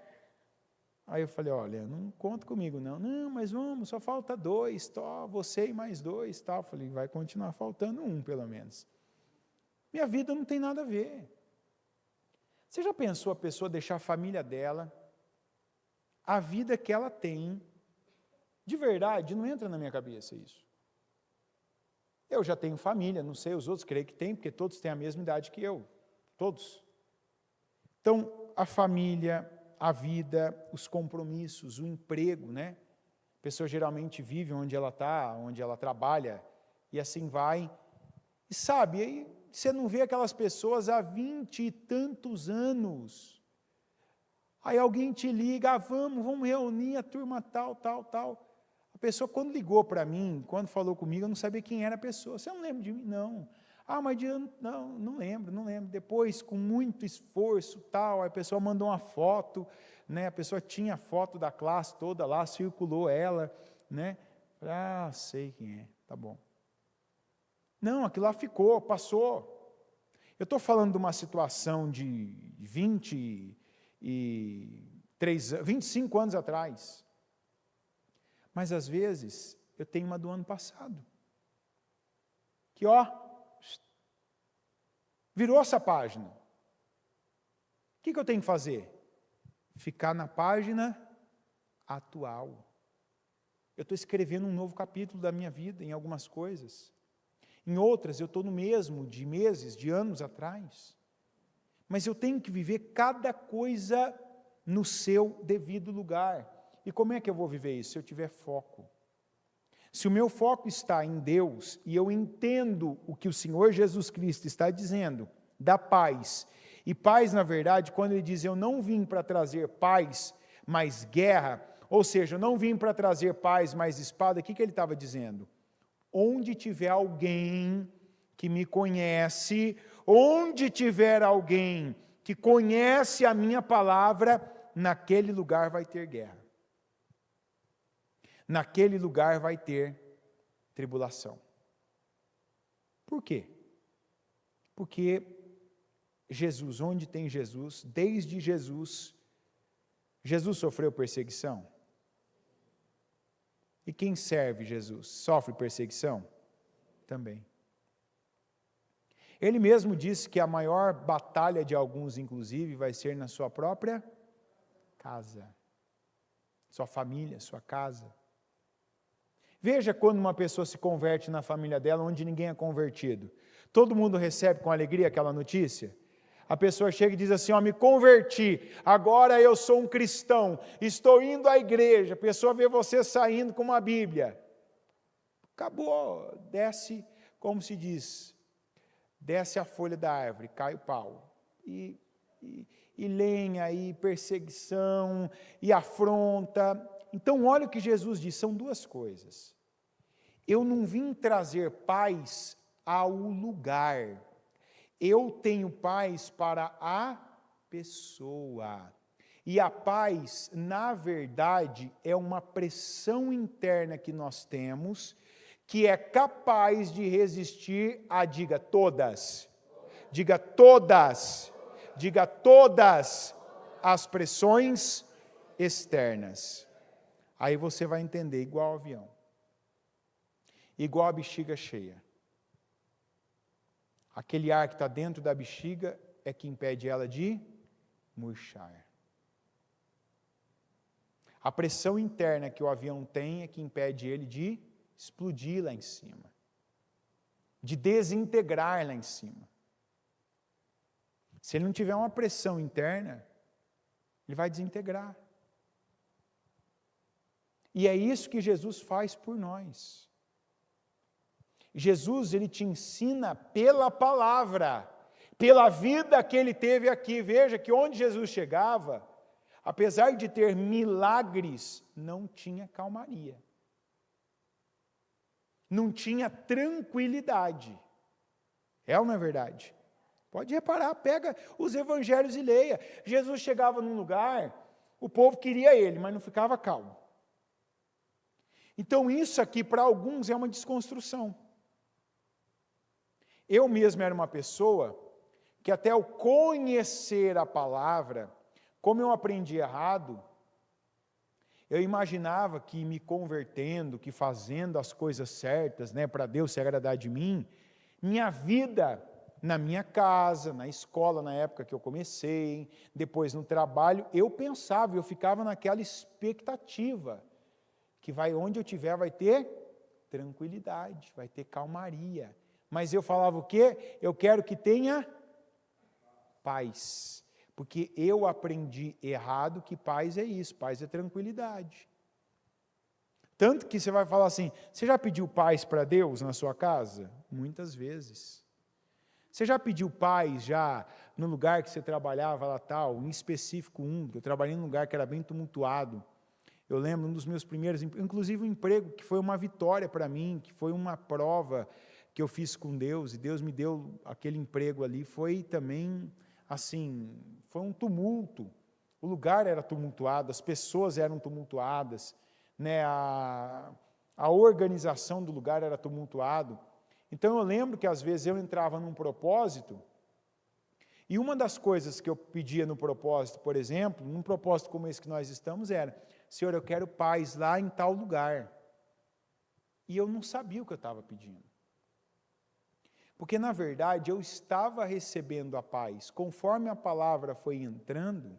S1: Aí eu falei, olha, não conta comigo não. Não, mas vamos, só falta 2, você e mais 2, tal. Eu falei, vai continuar faltando 1 pelo menos. Minha vida não tem nada a ver. Você já pensou a pessoa deixar a família dela, a vida que ela tem? De verdade, não entra na minha cabeça isso. Eu já tenho família, não sei, os outros creio que têm, porque todos têm a mesma idade que eu. Todos. Então, a família, a vida, os compromissos, o emprego, né? A pessoa geralmente vive onde ela está, onde ela trabalha, e assim vai. E sabe, aí você não vê aquelas pessoas há 20 e tantos anos. Aí alguém te liga, vamos reunir a turma tal. A pessoa, quando ligou para mim, quando falou comigo, eu não sabia quem era a pessoa. Você não lembra de mim? Não. Mas não lembro. Depois, com muito esforço, tal, a pessoa mandou uma foto, né? A pessoa tinha a foto da classe toda lá, circulou ela, né? Sei quem é, tá bom. Não, aquilo lá ficou, passou. Eu estou falando de uma situação de 25 anos atrás. Mas, às vezes, eu tenho uma do ano passado. Que, virou essa página. O que eu tenho que fazer? Ficar na página atual. Eu estou escrevendo um novo capítulo da minha vida em algumas coisas. Em outras, eu estou no mesmo de meses, de anos atrás. Mas eu tenho que viver cada coisa no seu devido lugar. E como é que eu vou viver isso? Se eu tiver foco. Se o meu foco está em Deus, e eu entendo o que o Senhor Jesus Cristo está dizendo, da paz. E paz, na verdade, quando ele diz, eu não vim para trazer paz, mas guerra, ou seja, eu não vim para trazer paz, mas espada, o que ele estava dizendo? Onde tiver alguém que me conhece, onde tiver alguém que conhece a minha palavra, naquele lugar vai ter guerra. Naquele lugar vai ter tribulação. Por quê? Porque Jesus, onde tem Jesus, desde Jesus sofreu perseguição. E quem serve Jesus sofre perseguição? Também. Ele mesmo disse que a maior batalha de alguns, inclusive, vai ser na sua própria casa. Sua família, sua casa. Veja quando uma pessoa se converte na família dela, onde ninguém é convertido. Todo mundo recebe com alegria aquela notícia? A pessoa chega e diz assim, me converti, agora eu sou um cristão, estou indo à igreja. A pessoa vê você saindo com uma Bíblia. Acabou, desce, como se diz, desce a folha da árvore, cai o pau. E lenha, e perseguição, e afronta. Então, olha o que Jesus diz, são duas coisas. Eu não vim trazer paz ao lugar. Eu tenho paz para a pessoa. E a paz, na verdade, é uma pressão interna que nós temos, que é capaz de resistir a, diga todas, as pressões externas. Aí você vai entender, igual ao avião, igual a bexiga cheia. Aquele ar que está dentro da bexiga é que impede ela de murchar. A pressão interna que o avião tem é que impede ele de explodir lá em cima, de desintegrar lá em cima. Se ele não tiver uma pressão interna, ele vai desintegrar. E é isso que Jesus faz por nós. Jesus, ele te ensina pela palavra, pela vida que ele teve aqui. Veja que onde Jesus chegava, apesar de ter milagres, não tinha calmaria. Não tinha tranquilidade. É ou não é verdade? Pode reparar, pega os evangelhos e leia. Jesus chegava num lugar, o povo queria ele, mas não ficava calmo. Então isso aqui para alguns é uma desconstrução. Eu mesmo era uma pessoa que até ao conhecer a palavra, como eu aprendi errado, eu imaginava que me convertendo, que fazendo as coisas certas, para Deus se agradar de mim, minha vida na minha casa, na escola, na época que eu comecei, depois no trabalho, eu pensava, eu ficava naquela expectativa, que onde eu estiver vai ter tranquilidade, vai ter calmaria. Mas eu falava o quê? Eu quero que tenha paz. Porque eu aprendi errado que paz é isso, paz é tranquilidade. Tanto que você vai falar assim, você já pediu paz para Deus na sua casa? Muitas vezes. Você já pediu paz já no lugar que você trabalhava lá tal, em específico eu trabalhei num lugar que era bem tumultuado. Eu lembro um dos meus primeiros, inclusive um emprego que foi uma vitória para mim, que foi uma prova que eu fiz com Deus, e Deus me deu aquele emprego ali, foi também, assim, foi um tumulto. O lugar era tumultuado, as pessoas eram tumultuadas, a organização do lugar era tumultuado. Então eu lembro que às vezes eu entrava num propósito, e uma das coisas que eu pedia no propósito, por exemplo, num propósito como esse que nós estamos, era, Senhor, eu quero paz lá em tal lugar. E eu não sabia o que eu estava pedindo. Porque, na verdade, eu estava recebendo a paz. Conforme a palavra foi entrando,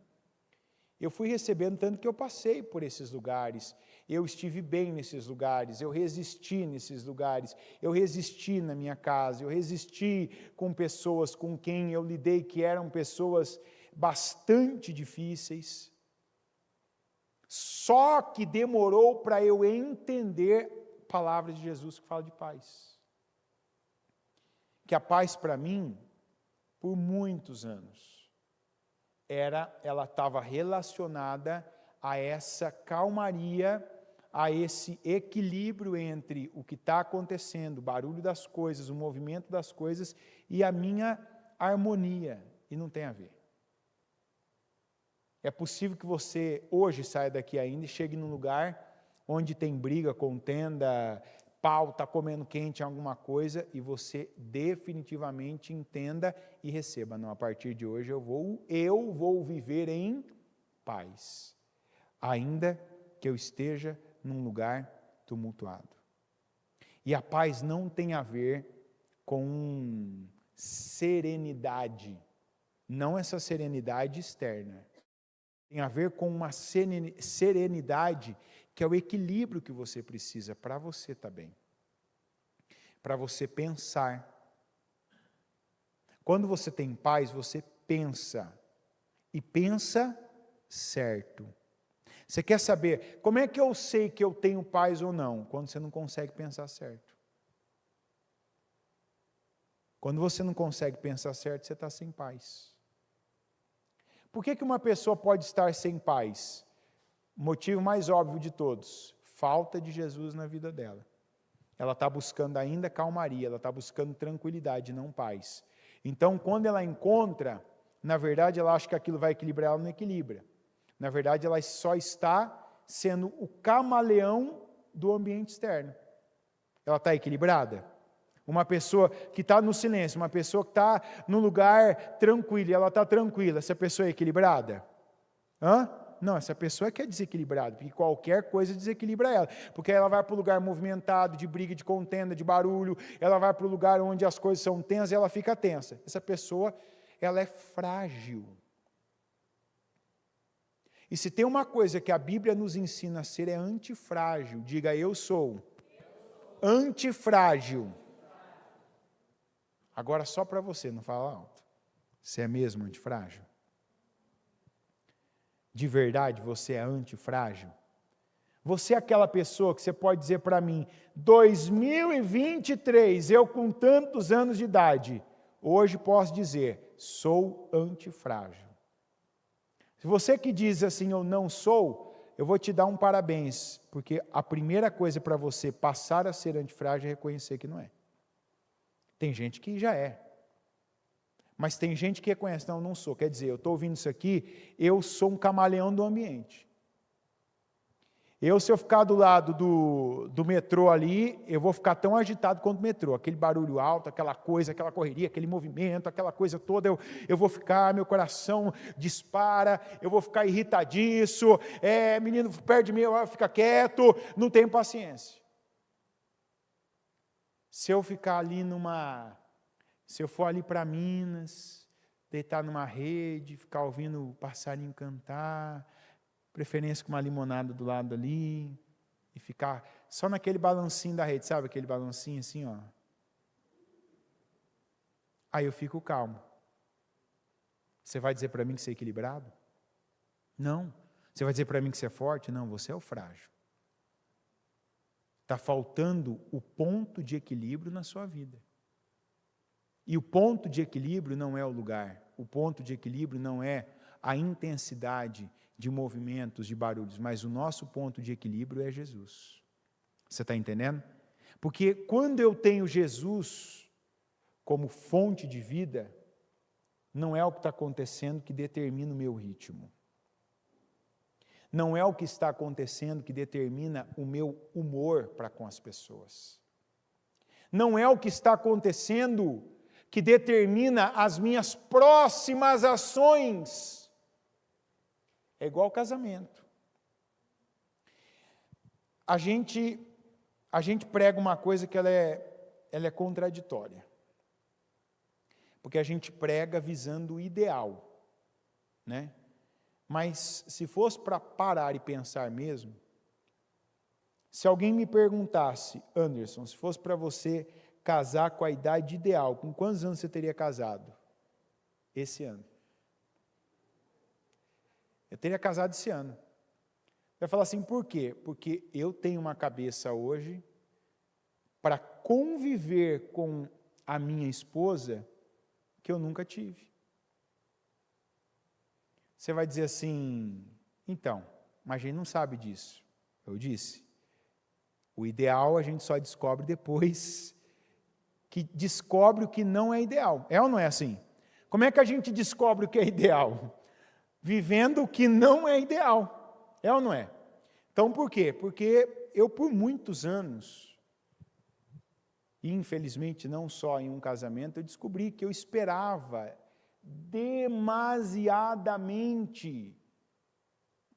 S1: eu fui recebendo, tanto que eu passei por esses lugares, eu estive bem nesses lugares, eu resisti nesses lugares, eu resisti na minha casa, eu resisti com pessoas com quem eu lidei, que eram pessoas bastante difíceis. Só que demorou para eu entender a palavra de Jesus que fala de paz. Que a paz para mim, por muitos anos, ela estava relacionada a essa calmaria, a esse equilíbrio entre o que está acontecendo, o barulho das coisas, o movimento das coisas e a minha harmonia, e não tem a ver. É possível que você hoje saia daqui ainda e chegue num lugar onde tem briga, contenda, pau, está comendo quente em alguma coisa, e você definitivamente entenda e receba. Não, a partir de hoje eu vou viver em paz, ainda que eu esteja num lugar tumultuado. E a paz não tem a ver com serenidade, não essa serenidade externa. Tem a ver com uma serenidade que é o equilíbrio que você precisa para você estar bem, para você pensar. Quando você tem paz, você pensa, e pensa certo. Você quer saber, como é que eu sei que eu tenho paz ou não? Quando você não consegue pensar certo. Quando você não consegue pensar certo, você está sem paz. Por que uma pessoa pode estar sem paz? O motivo mais óbvio de todos, falta de Jesus na vida dela. Ela está buscando ainda calmaria, ela está buscando tranquilidade, não paz. Então, quando ela encontra, na verdade, ela acha que aquilo vai equilibrar, ela não equilibra. Na verdade, ela só está sendo o camaleão do ambiente externo. Ela está equilibrada? Uma pessoa que está no silêncio, uma pessoa que está no lugar tranquilo, e ela está tranquila, essa pessoa é equilibrada? Não, essa pessoa que é desequilibrada, porque qualquer coisa desequilibra ela, porque ela vai para o lugar movimentado, de briga, de contenda, de barulho, ela vai para o lugar onde as coisas são tensas e ela fica tensa. Essa pessoa, ela é frágil. E se tem uma coisa que a Bíblia nos ensina a ser, é antifrágil. Diga, eu sou antifrágil. Agora só para você, não fala alto. Você é mesmo antifrágil? De verdade você é antifrágil? Você é aquela pessoa que você pode dizer para mim, 2023, eu com tantos anos de idade, hoje posso dizer, sou antifrágil. Se você que diz assim, eu não sou, eu vou te dar um parabéns, porque a primeira coisa para você passar a ser antifrágil é reconhecer que não é. Tem gente que já é. Mas tem gente que reconhece, não sou. Quer dizer, eu estou ouvindo isso aqui, eu sou um camaleão do ambiente. Se eu ficar do lado do metrô ali, eu vou ficar tão agitado quanto o metrô. Aquele barulho alto, aquela coisa, aquela correria, aquele movimento, aquela coisa toda, eu vou ficar, meu coração dispara, eu vou ficar irritadiço, menino perto de mim, fica quieto, não tenho paciência. Se eu ficar ali se eu for ali para Minas, deitar numa rede, ficar ouvindo o passarinho cantar, preferência com uma limonada do lado ali, e ficar só naquele balancinho da rede, sabe aquele balancinho assim, ó. Aí eu fico calmo. Você vai dizer para mim que você é equilibrado? Não. Você vai dizer para mim que você é forte? Não, você é o frágil. Está faltando o ponto de equilíbrio na sua vida. E o ponto de equilíbrio não é o lugar. O ponto de equilíbrio não é a intensidade de movimentos, de barulhos, mas o nosso ponto de equilíbrio é Jesus. Você está entendendo? Porque quando eu tenho Jesus como fonte de vida, não é o que está acontecendo que determina o meu ritmo. Não é o que está acontecendo que determina o meu humor para com as pessoas. Não é o que está acontecendo que determina as minhas próximas ações. É igual casamento. A gente prega uma coisa que ela é contraditória. Porque a gente prega visando o ideal, né? Mas se fosse para parar e pensar mesmo, se alguém me perguntasse, Anderson, se fosse para você casar com a idade ideal, com quantos anos você teria casado? Esse ano. Eu teria casado esse ano. Vai falar assim, por quê? Porque eu tenho uma cabeça hoje para conviver com a minha esposa que eu nunca tive. Você vai dizer assim, então, mas a gente não sabe disso. Eu disse, o ideal a gente só descobre depois que descobre o que não é ideal. É ou não é assim? Como é que a gente descobre o que é ideal? Vivendo o que não é ideal. É ou não é? Então, por quê? Porque eu, por muitos anos, e infelizmente não só em um casamento, eu descobri que eu esperava demasiadamente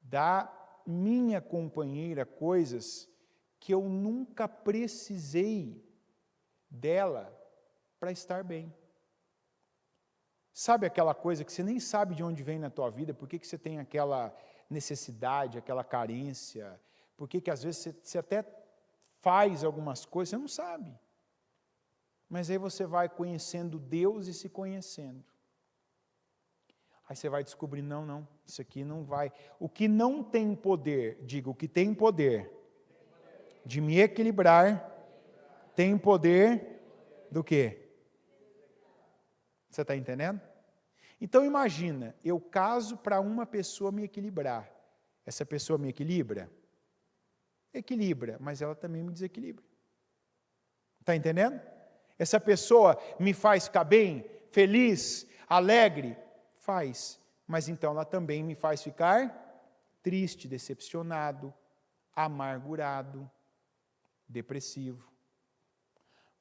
S1: da minha companheira coisas que eu nunca precisei dela para estar bem. Sabe aquela coisa que você nem sabe de onde vem na tua vida, por que você tem aquela necessidade, aquela carência, por que às vezes você até faz algumas coisas, você não sabe. Mas aí você vai conhecendo Deus e se conhecendo. Aí você vai descobrir, não, isso aqui não vai. O que não tem poder, o que tem poder de me equilibrar, tem poder do quê? Você está entendendo? Então imagina, eu caso para uma pessoa me equilibrar. Essa pessoa me equilibra? Equilibra, mas ela também me desequilibra. Está entendendo? Essa pessoa me faz ficar bem, feliz, alegre? Faz, mas então ela também me faz ficar triste, decepcionado, amargurado, depressivo.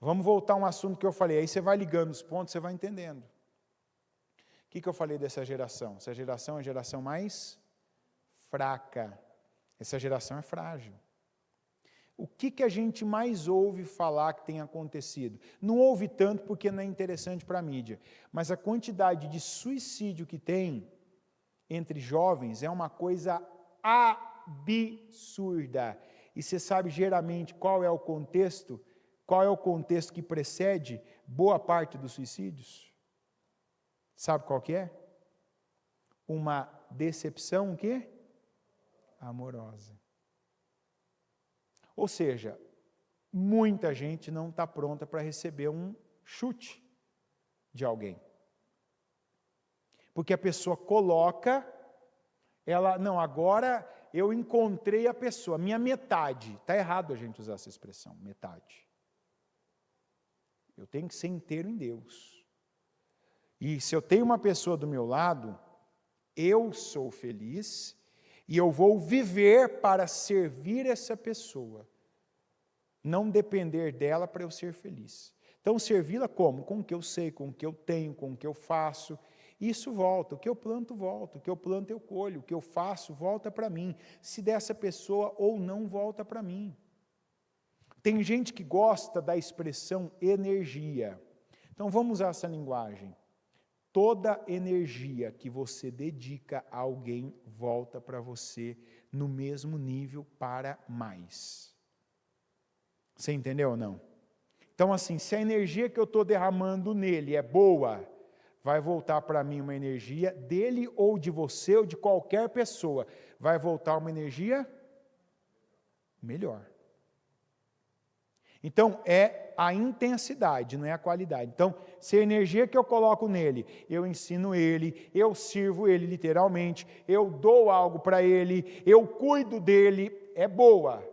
S1: Vamos voltar a um assunto que eu falei, aí você vai ligando os pontos, você vai entendendo. O que eu falei dessa geração? Essa geração é a geração mais fraca. Essa geração é frágil. O que a gente mais ouve falar que tem acontecido? Não ouve tanto porque não é interessante para a mídia, mas a quantidade de suicídio que tem entre jovens é uma coisa absurda. E você sabe geralmente qual é o contexto? Qual é o contexto que precede boa parte dos suicídios? Sabe qual que é? Uma decepção o quê? Amorosa. Ou seja, muita gente não está pronta para receber um chute de alguém. Porque a pessoa coloca, não, agora eu encontrei a pessoa, minha metade. Está errado a gente usar essa expressão, metade. Eu tenho que ser inteiro em Deus. E se eu tenho uma pessoa do meu lado, eu sou feliz e eu vou viver para servir essa pessoa. Não depender dela para eu ser feliz. Então, servi-la como? Com o que eu sei, com o que eu tenho, com o que eu faço. Isso volta. O que eu planto, volta. O que eu planto, eu colho. O que eu faço, volta para mim. Se dessa pessoa ou não, volta para mim. Tem gente que gosta da expressão energia. Então, vamos usar essa linguagem. Toda energia que você dedica a alguém volta para você no mesmo nível para mais. Você entendeu ou não? Então, assim, se a energia que eu estou derramando nele é boa, vai voltar para mim uma energia dele ou de você ou de qualquer pessoa. Vai voltar uma energia melhor. Então, é a intensidade, não é a qualidade. Então, se a energia que eu coloco nele, eu ensino ele, eu sirvo ele literalmente, eu dou algo para ele, eu cuido dele, é boa.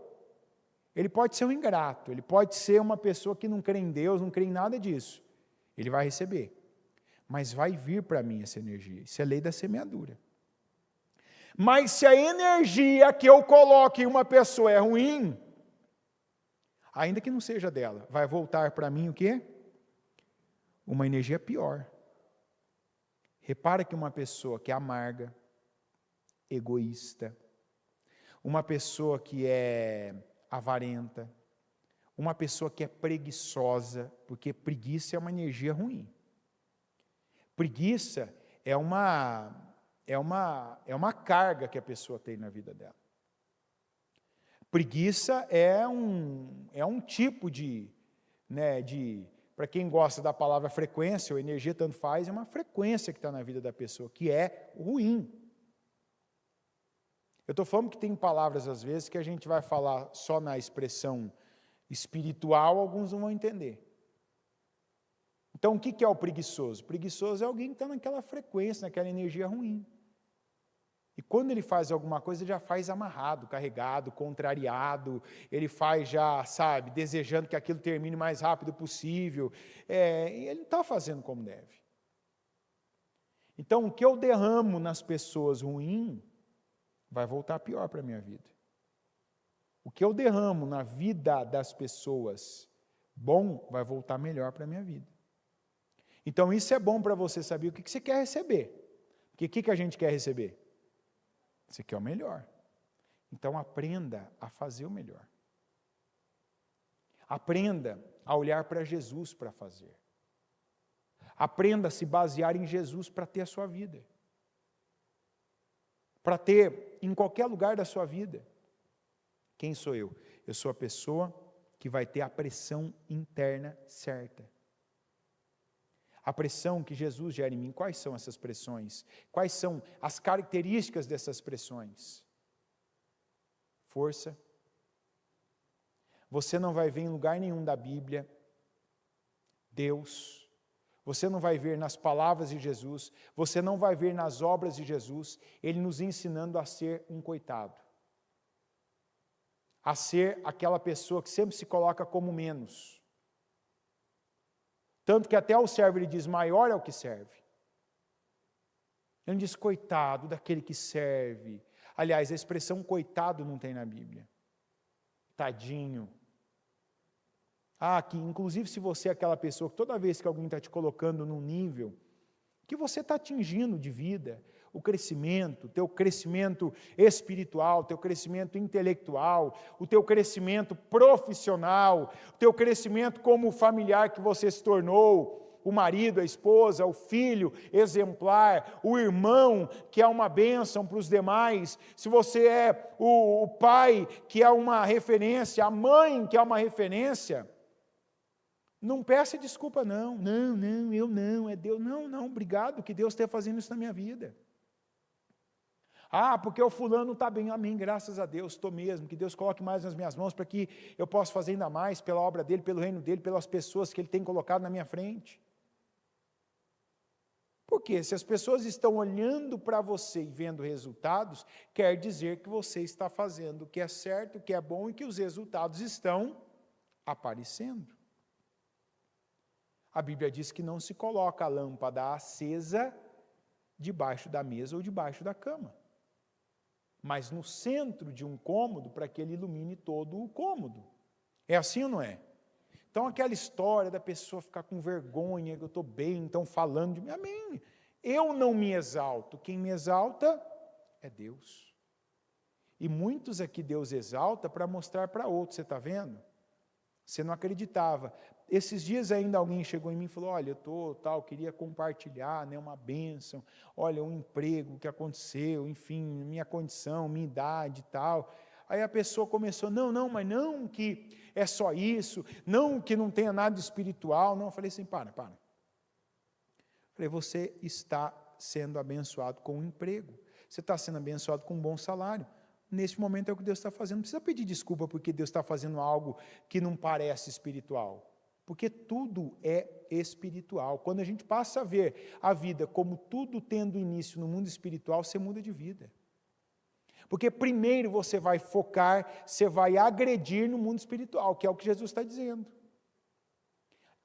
S1: Ele pode ser um ingrato, ele pode ser uma pessoa que não crê em Deus, não crê em nada disso. Ele vai receber. Mas vai vir para mim essa energia. Isso é lei da semeadura. Mas se a energia que eu coloco em uma pessoa é ruim, ainda que não seja dela, vai voltar para mim o quê? Uma energia pior. Repara que uma pessoa que é amarga, egoísta, uma pessoa que é avarenta, uma pessoa que é preguiçosa, porque preguiça é uma energia ruim. Preguiça é uma carga que a pessoa tem na vida dela. Preguiça é um tipo para quem gosta da palavra frequência, ou energia, tanto faz, é uma frequência que está na vida da pessoa, que é ruim. Eu estou falando que tem palavras, às vezes, que a gente vai falar só na expressão espiritual, alguns não vão entender. Então, o que é o preguiçoso? O preguiçoso é alguém que está naquela frequência, naquela energia ruim. E quando ele faz alguma coisa, ele já faz amarrado, carregado, contrariado, ele faz já, sabe, desejando que aquilo termine o mais rápido possível. E ele não está fazendo como deve. Então, o que eu derramo nas pessoas ruim, vai voltar pior para a minha vida. O que eu derramo na vida das pessoas bom, vai voltar melhor para a minha vida. Então, isso é bom para você saber o que você quer receber. Porque o que a gente quer receber? Você quer o melhor. Então, aprenda a fazer o melhor. Aprenda a olhar para Jesus para fazer. Aprenda a se basear em Jesus para ter a sua vida. Para ter em qualquer lugar da sua vida. Quem sou eu? Eu sou a pessoa que vai ter a pressão interna certa. A pressão que Jesus gera em mim, quais são essas pressões? Quais são as características dessas pressões? Força. Você não vai ver em lugar nenhum da Bíblia Deus. Você não vai ver nas palavras de Jesus. Você não vai ver nas obras de Jesus Ele nos ensinando a ser um coitado. A ser aquela pessoa que sempre se coloca como menos. Tanto que até o servo ele diz, maior é o que serve. Ele diz, coitado daquele que serve, Aliás, a expressão coitado não tem na Bíblia. Tadinho. Que inclusive se você é aquela pessoa que toda vez que alguém está te colocando num nível que você está atingindo de vida, o crescimento, teu crescimento espiritual, teu crescimento intelectual, o teu crescimento profissional, o teu crescimento como familiar que você se tornou, o marido, a esposa, o filho exemplar, o irmão que é uma bênção para os demais, se você é o pai que é uma referência, a mãe que é uma referência, não peça desculpa não, eu não, é Deus, não, obrigado que Deus esteja fazendo isso na minha vida. Porque o fulano está bem, amém, graças a Deus, estou mesmo, que Deus coloque mais nas minhas mãos para que eu possa fazer ainda mais pela obra dele, pelo reino dele, pelas pessoas que ele tem colocado na minha frente. Porque se as pessoas estão olhando para você e vendo resultados, quer dizer que você está fazendo o que é certo, o que é bom e que os resultados estão aparecendo. A Bíblia diz que não se coloca a lâmpada acesa debaixo da mesa ou debaixo da cama, mas no centro de um cômodo para que ele ilumine todo o cômodo. É assim ou não é? Então aquela história da pessoa ficar com vergonha, que eu estou bem, então falando de mim, amém. Eu não me exalto, quem me exalta é Deus. E muitos aqui Deus exalta para mostrar para outros, você está vendo? Você não acreditava. Esses dias ainda alguém chegou em mim e falou, olha, eu queria compartilhar, uma bênção, olha, um emprego que aconteceu, enfim, minha condição, minha idade e tal. Aí a pessoa começou, mas não que é só isso, não que não tenha nada espiritual, não. Eu falei assim, para. Falei, você está sendo abençoado com um emprego, você está sendo abençoado com um bom salário. Neste momento é o que Deus está fazendo. Não precisa pedir desculpa porque Deus está fazendo algo que não parece espiritual. Porque tudo é espiritual. Quando a gente passa a ver a vida como tudo tendo início no mundo espiritual, você muda de vida. Porque primeiro você vai focar, você vai agredir no mundo espiritual, que é o que Jesus está dizendo.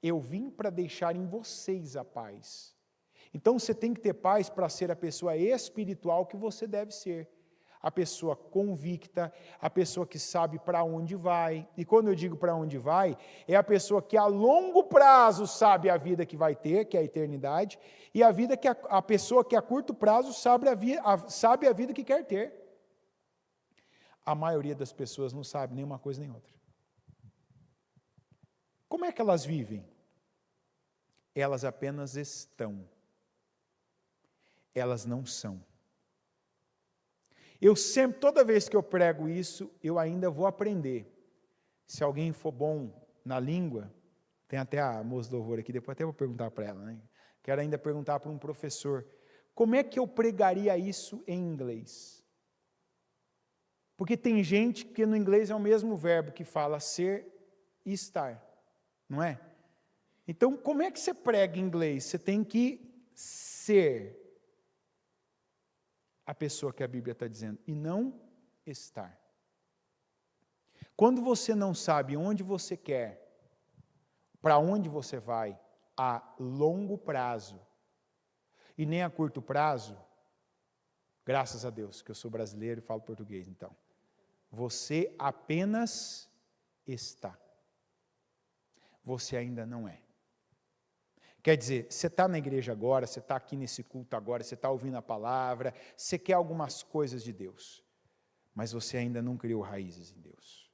S1: Eu vim para deixar em vocês a paz. Então você tem que ter paz para ser a pessoa espiritual que você deve ser. A pessoa convicta, a pessoa que sabe para onde vai. E quando eu digo para onde vai, é a pessoa que a longo prazo sabe a vida que vai ter, que é a eternidade, e a pessoa que a curto prazo sabe a vida que quer ter. A maioria das pessoas não sabe nem uma coisa nem outra. Como é que elas vivem? Elas apenas estão. Elas não são. Eu sempre, toda vez que eu prego isso, eu ainda vou aprender. Se alguém for bom na língua, tem até a moça do louvor aqui, depois até vou perguntar para ela, né? Quero ainda perguntar para um professor, como é que eu pregaria isso em inglês? Porque tem gente que no inglês é o mesmo verbo que fala ser e estar, não é? Então, como é que você prega em inglês? Você tem que ser a pessoa que a Bíblia está dizendo, e não estar. Quando você não sabe onde você quer, para onde você vai, a longo prazo, e nem a curto prazo, graças a Deus, que eu sou brasileiro e falo português, então, você apenas está. Você ainda não é. Quer dizer, você está na igreja agora, você está aqui nesse culto agora, você está ouvindo a palavra, você quer algumas coisas de Deus, mas você ainda não criou raízes em Deus.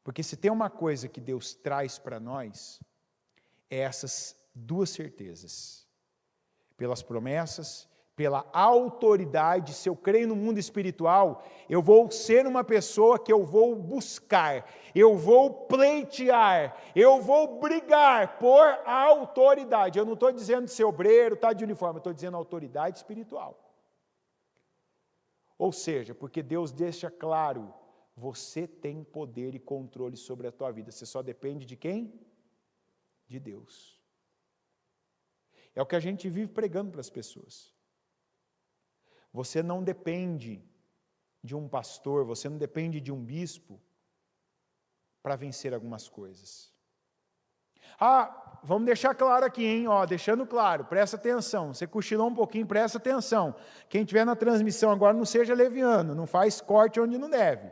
S1: Porque se tem uma coisa que Deus traz para nós, é essas duas certezas. Pelas promessas, pela autoridade, se eu creio no mundo espiritual, eu vou ser uma pessoa que eu vou buscar, eu vou pleitear, eu vou brigar por autoridade. Eu não estou dizendo ser obreiro, estar de uniforme, eu estou dizendo autoridade espiritual. Ou seja, porque Deus deixa claro, você tem poder e controle sobre a tua vida, você só depende de quem? De Deus. É o que a gente vive pregando para as pessoas. Você não depende de um pastor, você não depende de um bispo para vencer algumas coisas. Vamos deixar claro aqui, hein? Deixando claro, presta atenção. Você cochilou um pouquinho, presta atenção. Quem estiver na transmissão agora, não seja leviano, não faz corte onde não deve.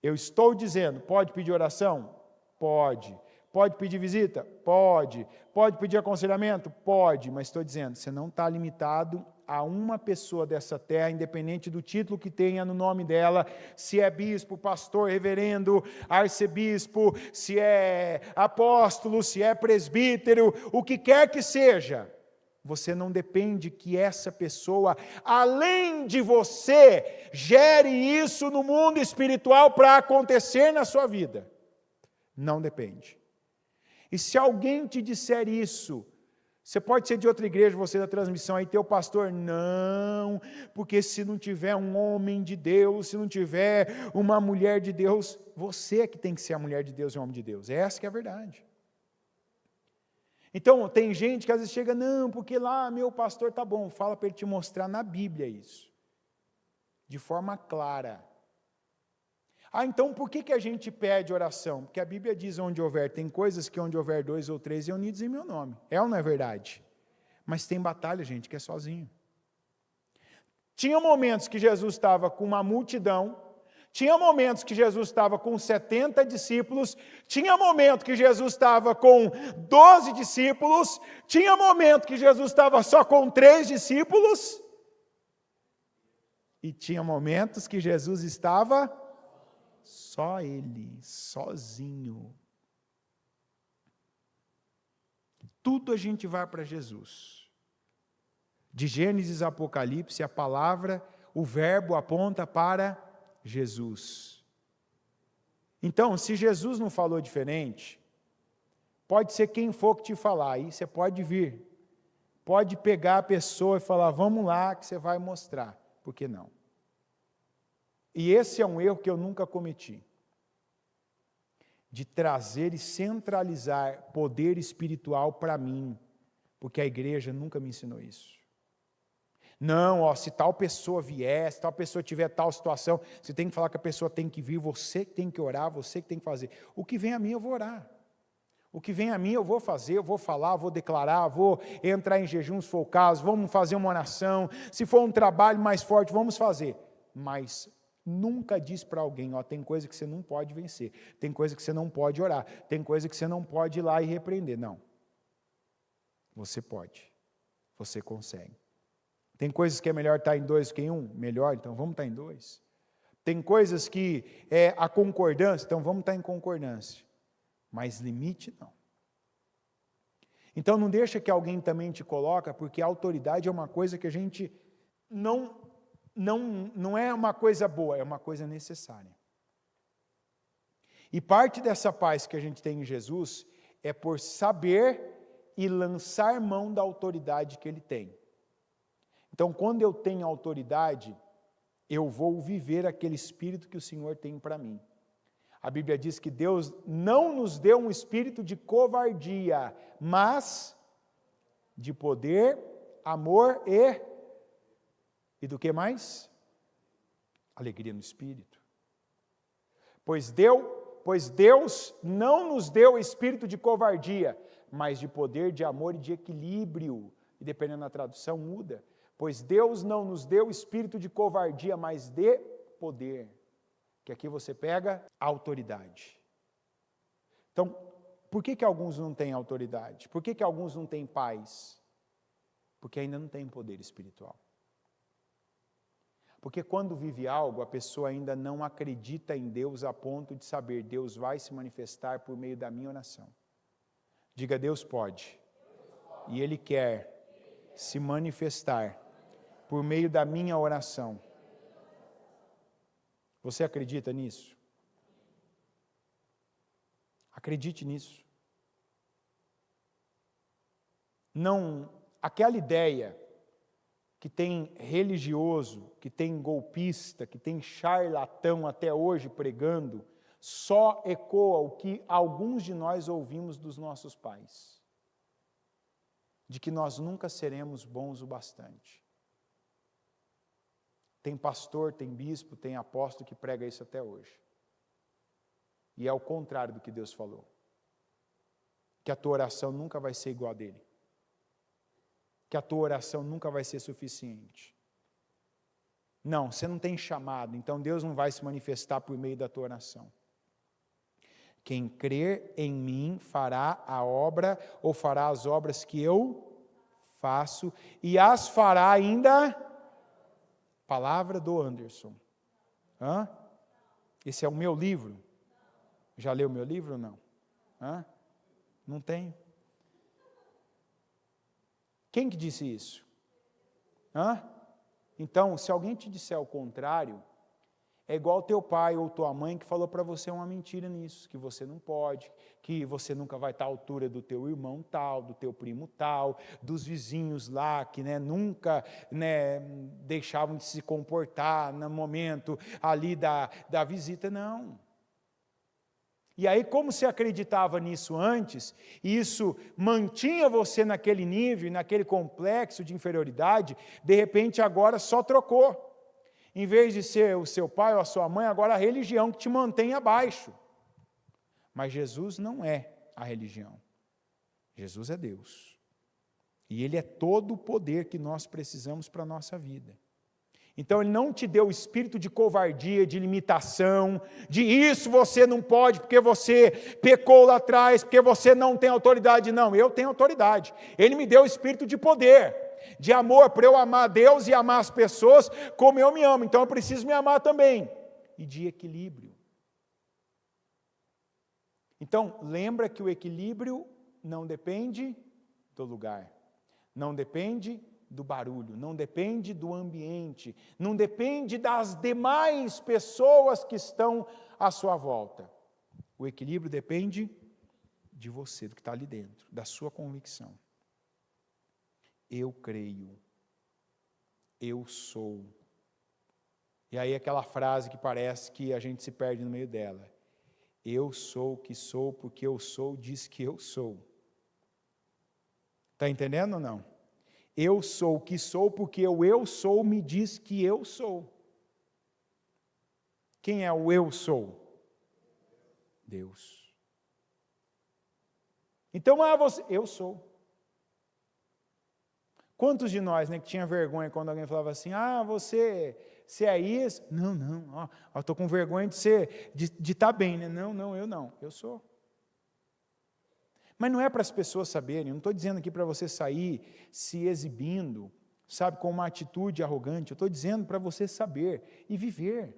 S1: Eu estou dizendo, pode pedir oração? Pode. Pode pedir visita? Pode. Pode pedir aconselhamento? Pode. Mas estou dizendo, você não está limitado a uma pessoa dessa terra, independente do título que tenha no nome dela, se é bispo, pastor, reverendo, arcebispo, se é apóstolo, se é presbítero, o que quer que seja. Você não depende que essa pessoa, além de você, gere isso no mundo espiritual para acontecer na sua vida. Não depende. E se alguém te disser isso, você pode ser de outra igreja, você da transmissão aí, teu pastor, não, porque se não tiver um homem de Deus, se não tiver uma mulher de Deus, você é que tem que ser a mulher de Deus e o homem de Deus. Essa que é a verdade. Então, tem gente que às vezes chega, não, porque lá meu pastor tá bom, fala para ele te mostrar na Bíblia isso, de forma clara. Então por que a gente pede oração? Porque a Bíblia diz onde houver, tem coisas que onde houver 2 ou 3 reunidos em meu nome. É ou não é verdade? Mas tem batalha, gente, que é sozinho. Tinha momentos que Jesus estava com uma multidão, tinha momentos que Jesus estava com 70 discípulos, tinha momento que Jesus estava com 12 discípulos, tinha momento que Jesus estava só com 3 discípulos, e tinha momentos que Jesus estava só ele, sozinho. Tudo a gente vai para Jesus. De Gênesis a Apocalipse, a palavra, o verbo aponta para Jesus. Então, se Jesus não falou diferente, pode ser quem for que te falar, aí você pode vir. Pode pegar a pessoa e falar, vamos lá que você vai mostrar. Por que não? E esse é um erro que eu nunca cometi, de trazer e centralizar poder espiritual para mim, porque a igreja nunca me ensinou isso. Não, se tal pessoa vier, se tal pessoa tiver tal situação, você tem que falar que a pessoa tem que vir, você que tem que orar, você que tem que fazer. O que vem a mim eu vou orar. O que vem a mim eu vou fazer, eu vou falar, vou declarar, vou entrar em jejum se for o caso, vamos fazer uma oração, se for um trabalho mais forte, vamos fazer. Mas nunca diz para alguém, tem coisa que você não pode vencer, tem coisa que você não pode orar, tem coisa que você não pode ir lá e repreender. Não. Você pode. Você consegue. Tem coisas que é melhor estar em 2 do que em 1? Melhor, então vamos estar em 2. Tem coisas que é a concordância, então vamos estar em concordância. Mas limite não. Então não deixa que alguém também te coloca, porque a autoridade é uma coisa que a gente não é uma coisa boa, é uma coisa necessária. E parte dessa paz que a gente tem em Jesus é por saber e lançar mão da autoridade que Ele tem. Então, quando eu tenho autoridade, eu vou viver aquele espírito que o Senhor tem para mim. A Bíblia diz que Deus não nos deu um espírito de covardia, mas de poder, amor e do que mais? Alegria no espírito. Pois Deus não nos deu espírito de covardia, mas de poder, de amor e de equilíbrio. E dependendo da tradução, muda. Pois Deus não nos deu espírito de covardia, mas de poder. Que aqui você pega a autoridade. Então, por que alguns não têm autoridade? Por que alguns não têm paz? Porque ainda não têm poder espiritual. Porque quando vive algo, a pessoa ainda não acredita em Deus a ponto de saber, Deus vai se manifestar por meio da minha oração. Diga, Deus pode. E Ele quer se manifestar por meio da minha oração. Você acredita nisso? Acredite nisso. Não, aquela ideia que tem religioso, que tem golpista, que tem charlatão até hoje pregando, só ecoa o que alguns de nós ouvimos dos nossos pais. De que nós nunca seremos bons o bastante. Tem pastor, tem bispo, tem apóstolo que prega isso até hoje. E é o contrário do que Deus falou. Que a tua oração nunca vai ser igual a dele. Que a tua oração nunca vai ser suficiente. Não, você não tem chamado, então Deus não vai se manifestar por meio da tua oração. Quem crer em mim fará a obra, ou fará as obras que eu faço, e as fará ainda. Palavra do Anderson. Hã? Esse é o meu livro. Já leu o meu livro ou não? Hã? Não tem. Quem que disse isso? Hã? Então, se alguém te disser o contrário, é igual teu pai ou tua mãe que falou para você uma mentira nisso, que você não pode, que você nunca vai estar à altura do teu irmão tal, do teu primo tal, dos vizinhos lá que nunca deixavam de se comportar no momento ali da visita, não. E aí, como você acreditava nisso antes, e isso mantinha você naquele nível, naquele complexo de inferioridade, de repente agora só trocou. Em vez de ser o seu pai ou a sua mãe, agora a religião que te mantém abaixo. Mas Jesus não é a religião. Jesus é Deus. E Ele é todo o poder que nós precisamos para a nossa vida. Então Ele não te deu o espírito de covardia, de limitação, de isso você não pode porque você pecou lá atrás, porque você não tem autoridade. Não, eu tenho autoridade. Ele me deu o espírito de poder, de amor, para eu amar a Deus e amar as pessoas como eu me amo. Então eu preciso me amar também. E de equilíbrio. Então, lembra que o equilíbrio não depende do lugar, não depende do barulho, não depende do ambiente, não depende das demais pessoas que estão à sua volta. O equilíbrio depende de você, do que está ali dentro, da sua convicção. Eu creio, eu sou. E aí aquela frase que parece que a gente se perde no meio dela. Eu sou o que sou, porque eu sou, diz que eu sou. Está entendendo ou não? Eu sou o que sou, porque o eu sou me diz que eu sou. Quem é o eu sou? Deus. Então, eu sou. Quantos de nós, que tinha vergonha quando alguém falava assim, você é isso? Não, eu estou com vergonha de estar bem, né? Não, eu sou. Mas não é para as pessoas saberem, eu não estou dizendo aqui para você sair se exibindo, sabe, com uma atitude arrogante, eu estou dizendo para você saber e viver.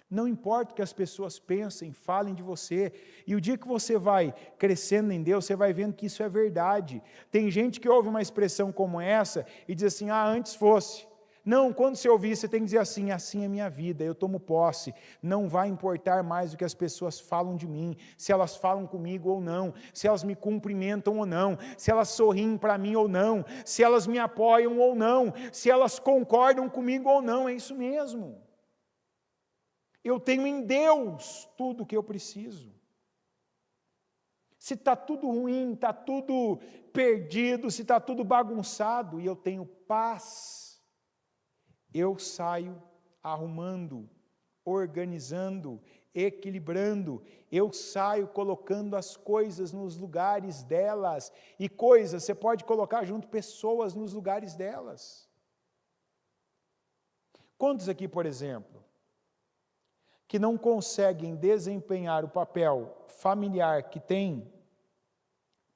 S1: Não importa o que as pessoas pensem, falem de você, e o dia que você vai crescendo em Deus, você vai vendo que isso é verdade. Tem gente que ouve uma expressão como essa e diz assim, antes fosse. Não, quando você ouvir, você tem que dizer assim é minha vida, eu tomo posse. Não vai importar mais o que as pessoas falam de mim, se elas falam comigo ou não, se elas me cumprimentam ou não, se elas sorriem para mim ou não, se elas me apoiam ou não, se elas concordam comigo ou não, é isso mesmo. Eu tenho em Deus tudo o que eu preciso. Se está tudo ruim, está tudo perdido, se está tudo bagunçado, e eu tenho paz, eu saio arrumando, organizando, equilibrando, eu saio colocando as coisas nos lugares delas, e coisas, você pode colocar junto pessoas nos lugares delas. Quantos aqui, por exemplo, que não conseguem desempenhar o papel familiar que tem,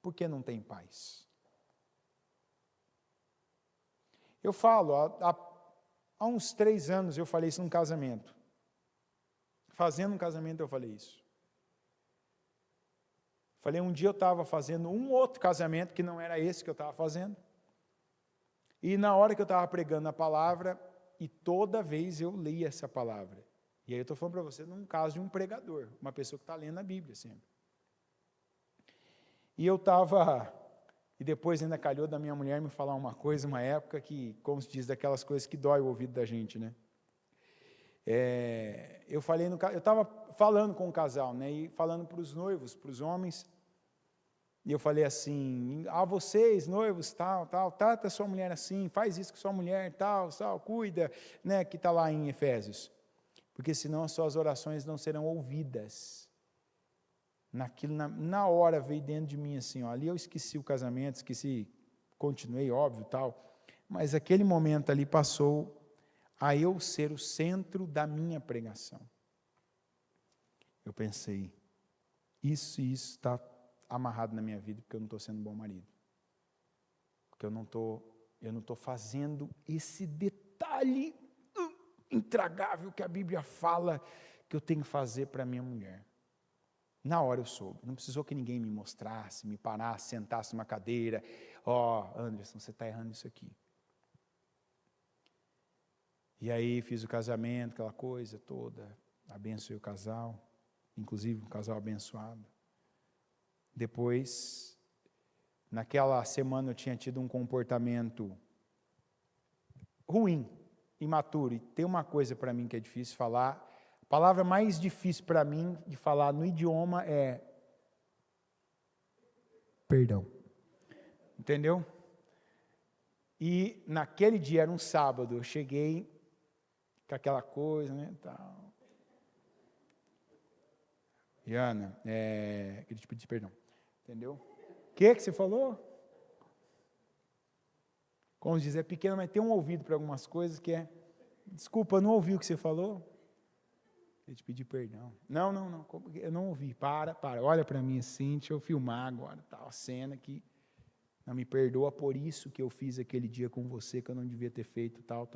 S1: porque não tem paz? Eu falo, há uns 3 anos eu falei isso num casamento. Fazendo um casamento eu falei isso. Falei, um dia eu estava fazendo um outro casamento, que não era esse que eu estava fazendo, e na hora que eu estava pregando a palavra, e toda vez eu lia essa palavra. E aí eu estou falando para você num caso de um pregador, uma pessoa que está lendo a Bíblia sempre. E eu estava, e depois ainda calhou da minha mulher me falar uma coisa, uma época que, como se diz, daquelas coisas que dói o ouvido da gente, né? Eu estava falando com o casal, e falando para os noivos, para os homens, e eu falei assim, vocês, noivos, tal, trata a sua mulher assim, faz isso com sua mulher, tal, cuida, que está lá em Efésios. Porque senão as suas orações não serão ouvidas. naquilo, na hora veio dentro de mim assim, ó, ali eu esqueci o casamento, continuei, óbvio, tal, mas aquele momento ali passou a eu ser o centro da minha pregação. Eu pensei, isso está amarrado na minha vida, porque eu não estou sendo um bom marido. Porque eu não estou fazendo esse detalhe intragável que a Bíblia fala que eu tenho que fazer para minha mulher. Na hora eu soube, não precisou que ninguém me mostrasse, me parasse, sentasse numa cadeira, Anderson, você está errando isso aqui. E aí fiz o casamento, aquela coisa toda, abençoei o casal, inclusive um casal abençoado. Depois, naquela semana eu tinha tido um comportamento ruim, imaturo, e tem uma coisa para mim que é difícil falar. A palavra mais difícil para mim de falar no idioma é perdão. Entendeu? E naquele dia, era um sábado, eu cheguei com aquela coisa, né, tal. E Ana, queria te pedir perdão. Entendeu? O que você falou? Como diz, é pequeno, mas tem um ouvido para algumas coisas que é, desculpa, eu não ouvi o que você falou. Eu te pedi perdão. Não, eu não ouvi. Para. Olha para mim assim, deixa eu filmar agora, tal, a cena que não me perdoa por isso que eu fiz aquele dia com você, que eu não devia ter feito, tal.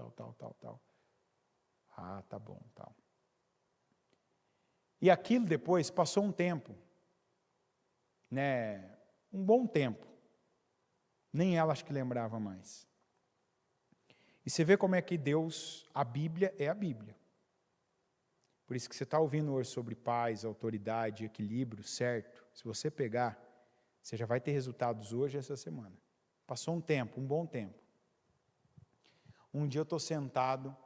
S1: Ah, tá bom, tal. E aquilo depois passou um tempo, né? Um bom tempo. Nem ela acho que lembrava mais. E você vê como é que Deus, a Bíblia é a Bíblia. Por isso que você está ouvindo hoje sobre paz, autoridade, equilíbrio, certo? Se você pegar, você já vai ter resultados hoje, essa semana. Passou um tempo, um bom tempo. Um dia eu estou sentado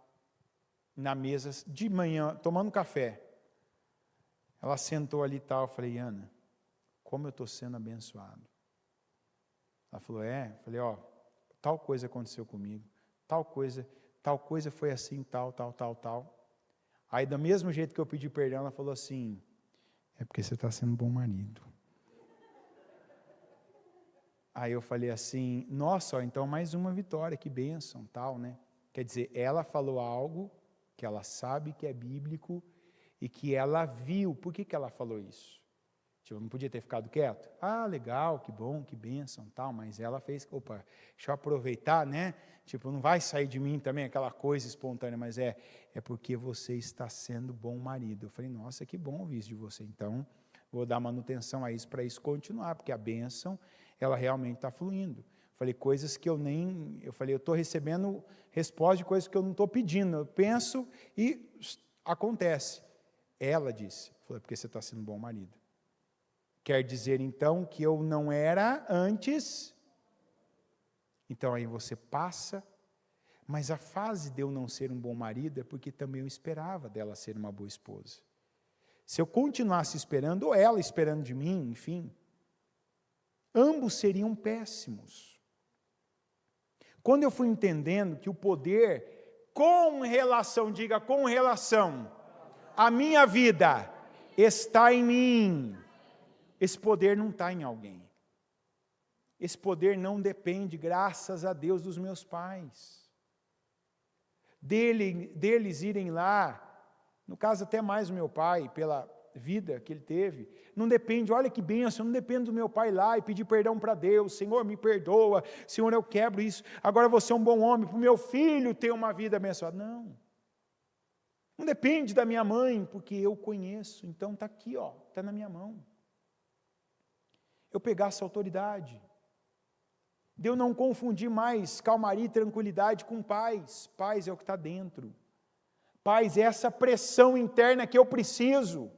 S1: na mesa, de manhã, tomando café. Ela sentou ali e tal, eu falei, Ana, como eu estou sendo abençoado. Ela falou, Eu falei, tal coisa aconteceu comigo, tal coisa foi assim, tal. Aí, do mesmo jeito que eu pedi perdão, ela falou assim, é porque você está sendo um bom marido. Aí eu falei assim, nossa, então mais uma vitória, que bênção, tal, né? Quer dizer, ela falou algo que ela sabe que é bíblico e que ela viu. Por que ela falou isso? Tipo, não podia ter ficado quieto? Ah, legal, que bom, que bênção, tal, mas ela fez, opa, deixa eu aproveitar, né? Tipo, não vai sair de mim também aquela coisa espontânea, mas é porque você está sendo bom marido. Eu falei, nossa, que bom ouvir isso de você. Então, vou dar manutenção a isso, para isso continuar, porque a bênção, ela realmente está fluindo. Falei, coisas que eu estou recebendo resposta de coisas que eu não estou pedindo. Eu penso e acontece. Ela disse, falou, porque você está sendo um bom marido. Quer dizer, então, que eu não era antes. Então, aí você passa, mas a fase de eu não ser um bom marido é porque também eu esperava dela ser uma boa esposa. Se eu continuasse esperando, ou ela esperando de mim, enfim, ambos seriam péssimos. Quando eu fui entendendo que o poder, com relação à minha vida, está em mim, esse poder não está em alguém. Esse poder não depende, graças a Deus, dos meus pais. Deles irem lá, no caso até mais o meu pai, pela vida que ele teve, não depende, olha que bênção, não depende do meu pai lá e pedir perdão para Deus, Senhor me perdoa, Senhor eu quebro isso, agora você é um bom homem, para o meu filho ter uma vida abençoada. Não depende da minha mãe, porque eu conheço, então está aqui, está na minha mão. Eu pegar essa autoridade, de eu não confundir mais calmaria e tranquilidade com paz. Paz é o que está dentro. Paz é essa pressão interna que eu preciso,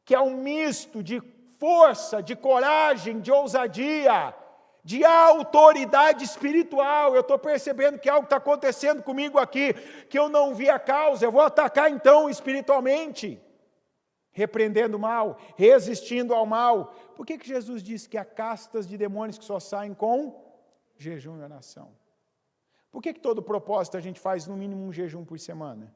S1: que é um misto de força, de coragem, de ousadia, de autoridade espiritual. Eu estou percebendo que algo está acontecendo comigo aqui, que eu não vi a causa, eu vou atacar então espiritualmente, repreendendo o mal, resistindo ao mal. Por que Jesus disse que há castas de demônios que só saem com jejum e oração? Por que todo propósito a gente faz no mínimo um jejum por semana?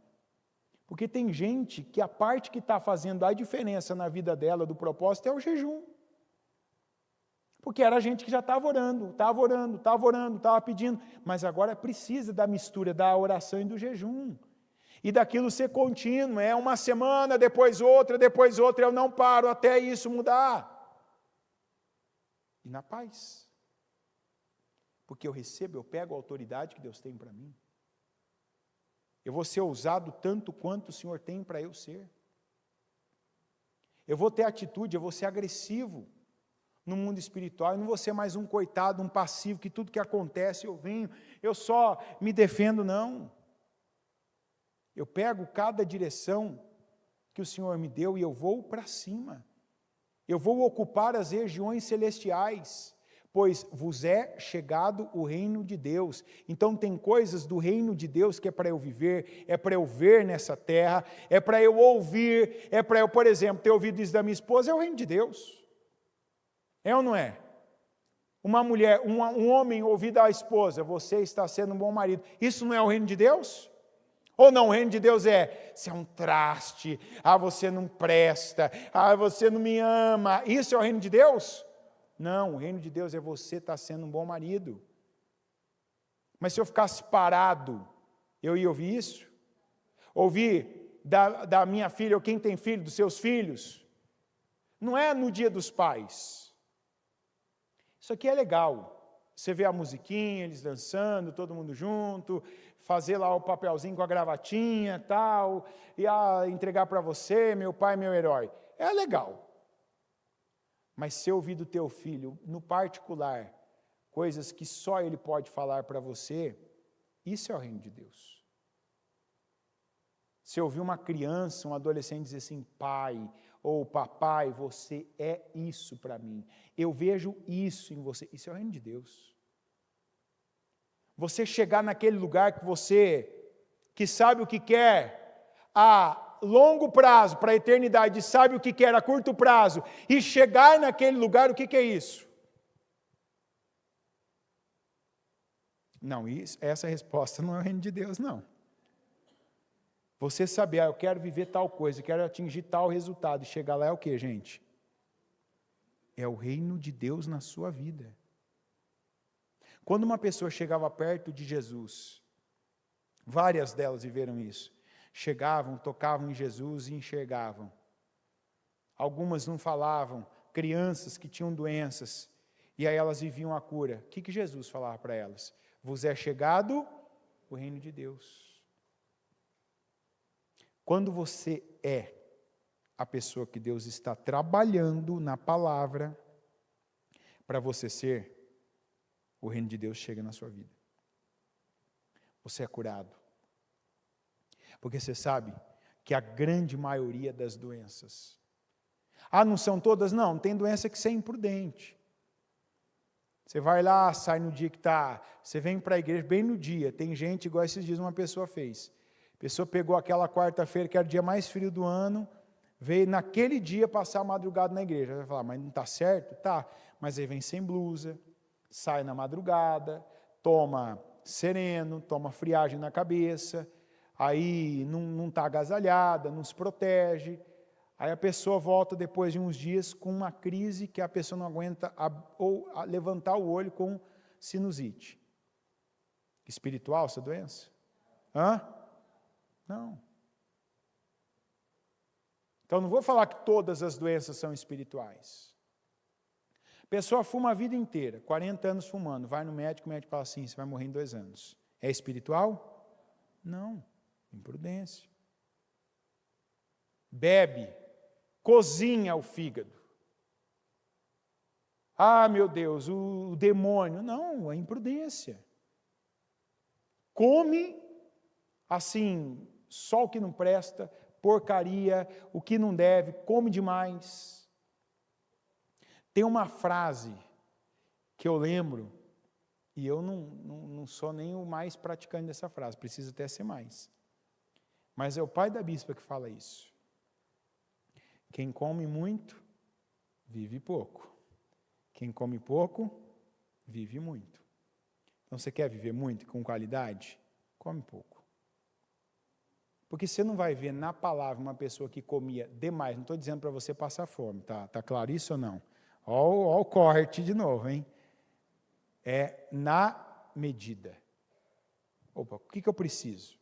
S1: Porque tem gente que a parte que está fazendo a diferença na vida dela, do propósito, é o jejum. Porque era gente que já estava orando, estava pedindo, mas agora precisa da mistura da oração e do jejum. E daquilo ser contínuo, é uma semana, depois outra, eu não paro até isso mudar. E na paz. Porque eu recebo, eu pego a autoridade que Deus tem para mim. Eu vou ser ousado tanto quanto o Senhor tem para eu ser. Eu vou ter atitude, eu vou ser agressivo no mundo espiritual, eu não vou ser mais um coitado, um passivo, que tudo que acontece eu venho, eu só me defendo, não. Eu pego cada direção que o Senhor me deu e eu vou para cima. Eu vou ocupar as regiões celestiais, pois vos é chegado o reino de Deus. Então tem coisas do reino de Deus que é para eu viver, é para eu ver nessa terra, é para eu ouvir, é para eu, por exemplo, ter ouvido isso da minha esposa, é o reino de Deus. É ou não é? Uma mulher, um homem ouvir da esposa, você está sendo um bom marido, isso não é o reino de Deus? Ou não, o reino de Deus você é um traste, você não presta, você não me ama, isso é o reino de Deus? Não, o reino de Deus é você estar sendo um bom marido. Mas se eu ficasse parado, eu ia ouvir isso? Ouvir da minha filha, ou quem tem filho, dos seus filhos? Não é no dia dos pais. Isso aqui é legal. Você vê a musiquinha, eles dançando, todo mundo junto, fazer lá o papelzinho com a gravatinha, tal, e entregar para você, meu pai, meu herói. É legal. Mas se eu ouvir do teu filho, no particular, coisas que só ele pode falar para você, isso é o reino de Deus. Se eu ouvir uma criança, um adolescente dizer assim, pai ou papai, você é isso para mim, eu vejo isso em você, isso é o reino de Deus. Você chegar naquele lugar que sabe o que quer, a longo prazo, para a eternidade, sabe o que quer a curto prazo, e chegar naquele lugar, o que é isso? Não, essa resposta não é o reino de Deus, não. Você saber, eu quero viver tal coisa, eu quero atingir tal resultado, e chegar lá é o que, gente? É o reino de Deus na sua vida. Quando uma pessoa chegava perto de Jesus, várias delas viveram isso, chegavam, tocavam em Jesus e enxergavam. Algumas não falavam, crianças que tinham doenças, e aí elas viviam a cura. O que Jesus falava para elas? Vos é chegado o reino de Deus. Quando você é a pessoa que Deus está trabalhando na palavra para você ser, o reino de Deus chega na sua vida. Você é curado. Porque você sabe que a grande maioria das doenças, não são todas? Não, tem doença que você é imprudente. Você vai lá, sai no dia que está, você vem para a igreja bem no dia, tem gente, igual esses dias uma pessoa fez. A pessoa pegou aquela quarta-feira, que era o dia mais frio do ano, veio naquele dia passar a madrugada na igreja. Vai falar, mas não está certo? Tá, mas aí vem sem blusa, sai na madrugada, toma sereno, toma friagem na cabeça, aí não está agasalhada, não se protege, aí a pessoa volta depois de uns dias com uma crise que a pessoa não aguenta levantar o olho com sinusite. Espiritual essa doença? Não. Então não vou falar que todas as doenças são espirituais. A pessoa fuma a vida inteira, 40 anos fumando, vai no médico, o médico fala assim, você vai morrer em 2 anos. É espiritual? Não. Imprudência. Bebe, cozinha o fígado. Meu Deus, o demônio. Não, é imprudência. Come, assim, só o que não presta, porcaria, o que não deve, come demais. Tem uma frase que eu lembro, e eu não sou nem o mais praticante dessa frase, preciso até ser mais. Mas é o pai da bispa que fala isso. Quem come muito, vive pouco. Quem come pouco, vive muito. Então você quer viver muito com qualidade? Come pouco. Porque você não vai ver na palavra uma pessoa que comia demais. Não estou dizendo para você passar fome, tá claro isso ou não? Ó o corte de novo, hein? É na medida. Opa, o que eu preciso?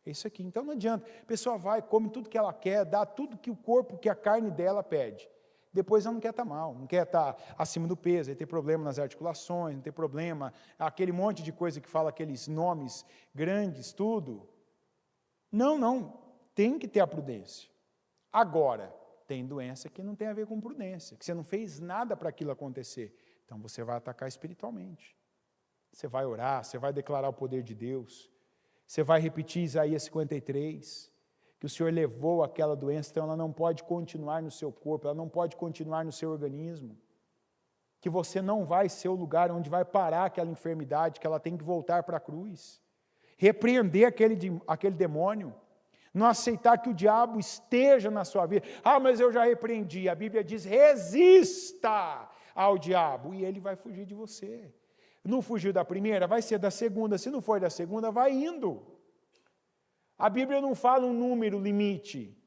S1: É isso aqui. Então não adianta. A pessoa vai, come tudo que ela quer, dá tudo que o corpo, que a carne dela pede. Depois ela não quer estar mal, não quer estar acima do peso, aí tem problema nas articulações, não tem problema, aquele monte de coisa que fala aqueles nomes grandes, tudo. Não, tem que ter a prudência. Agora, tem doença que não tem a ver com prudência, que você não fez nada para aquilo acontecer. Então você vai atacar espiritualmente. Você vai orar, você vai declarar o poder de Deus, você vai repetir Isaías 53, que o Senhor levou aquela doença, então ela não pode continuar no seu corpo, ela não pode continuar no seu organismo, que você não vai ser o lugar onde vai parar aquela enfermidade, que ela tem que voltar para a cruz, repreender aquele demônio, não aceitar que o diabo esteja na sua vida. Mas eu já repreendi. A Bíblia diz, resista ao diabo, e ele vai fugir de você. Não fugiu da primeira, vai ser da segunda. Se não for da segunda, vai indo. A Bíblia não fala um número, limite.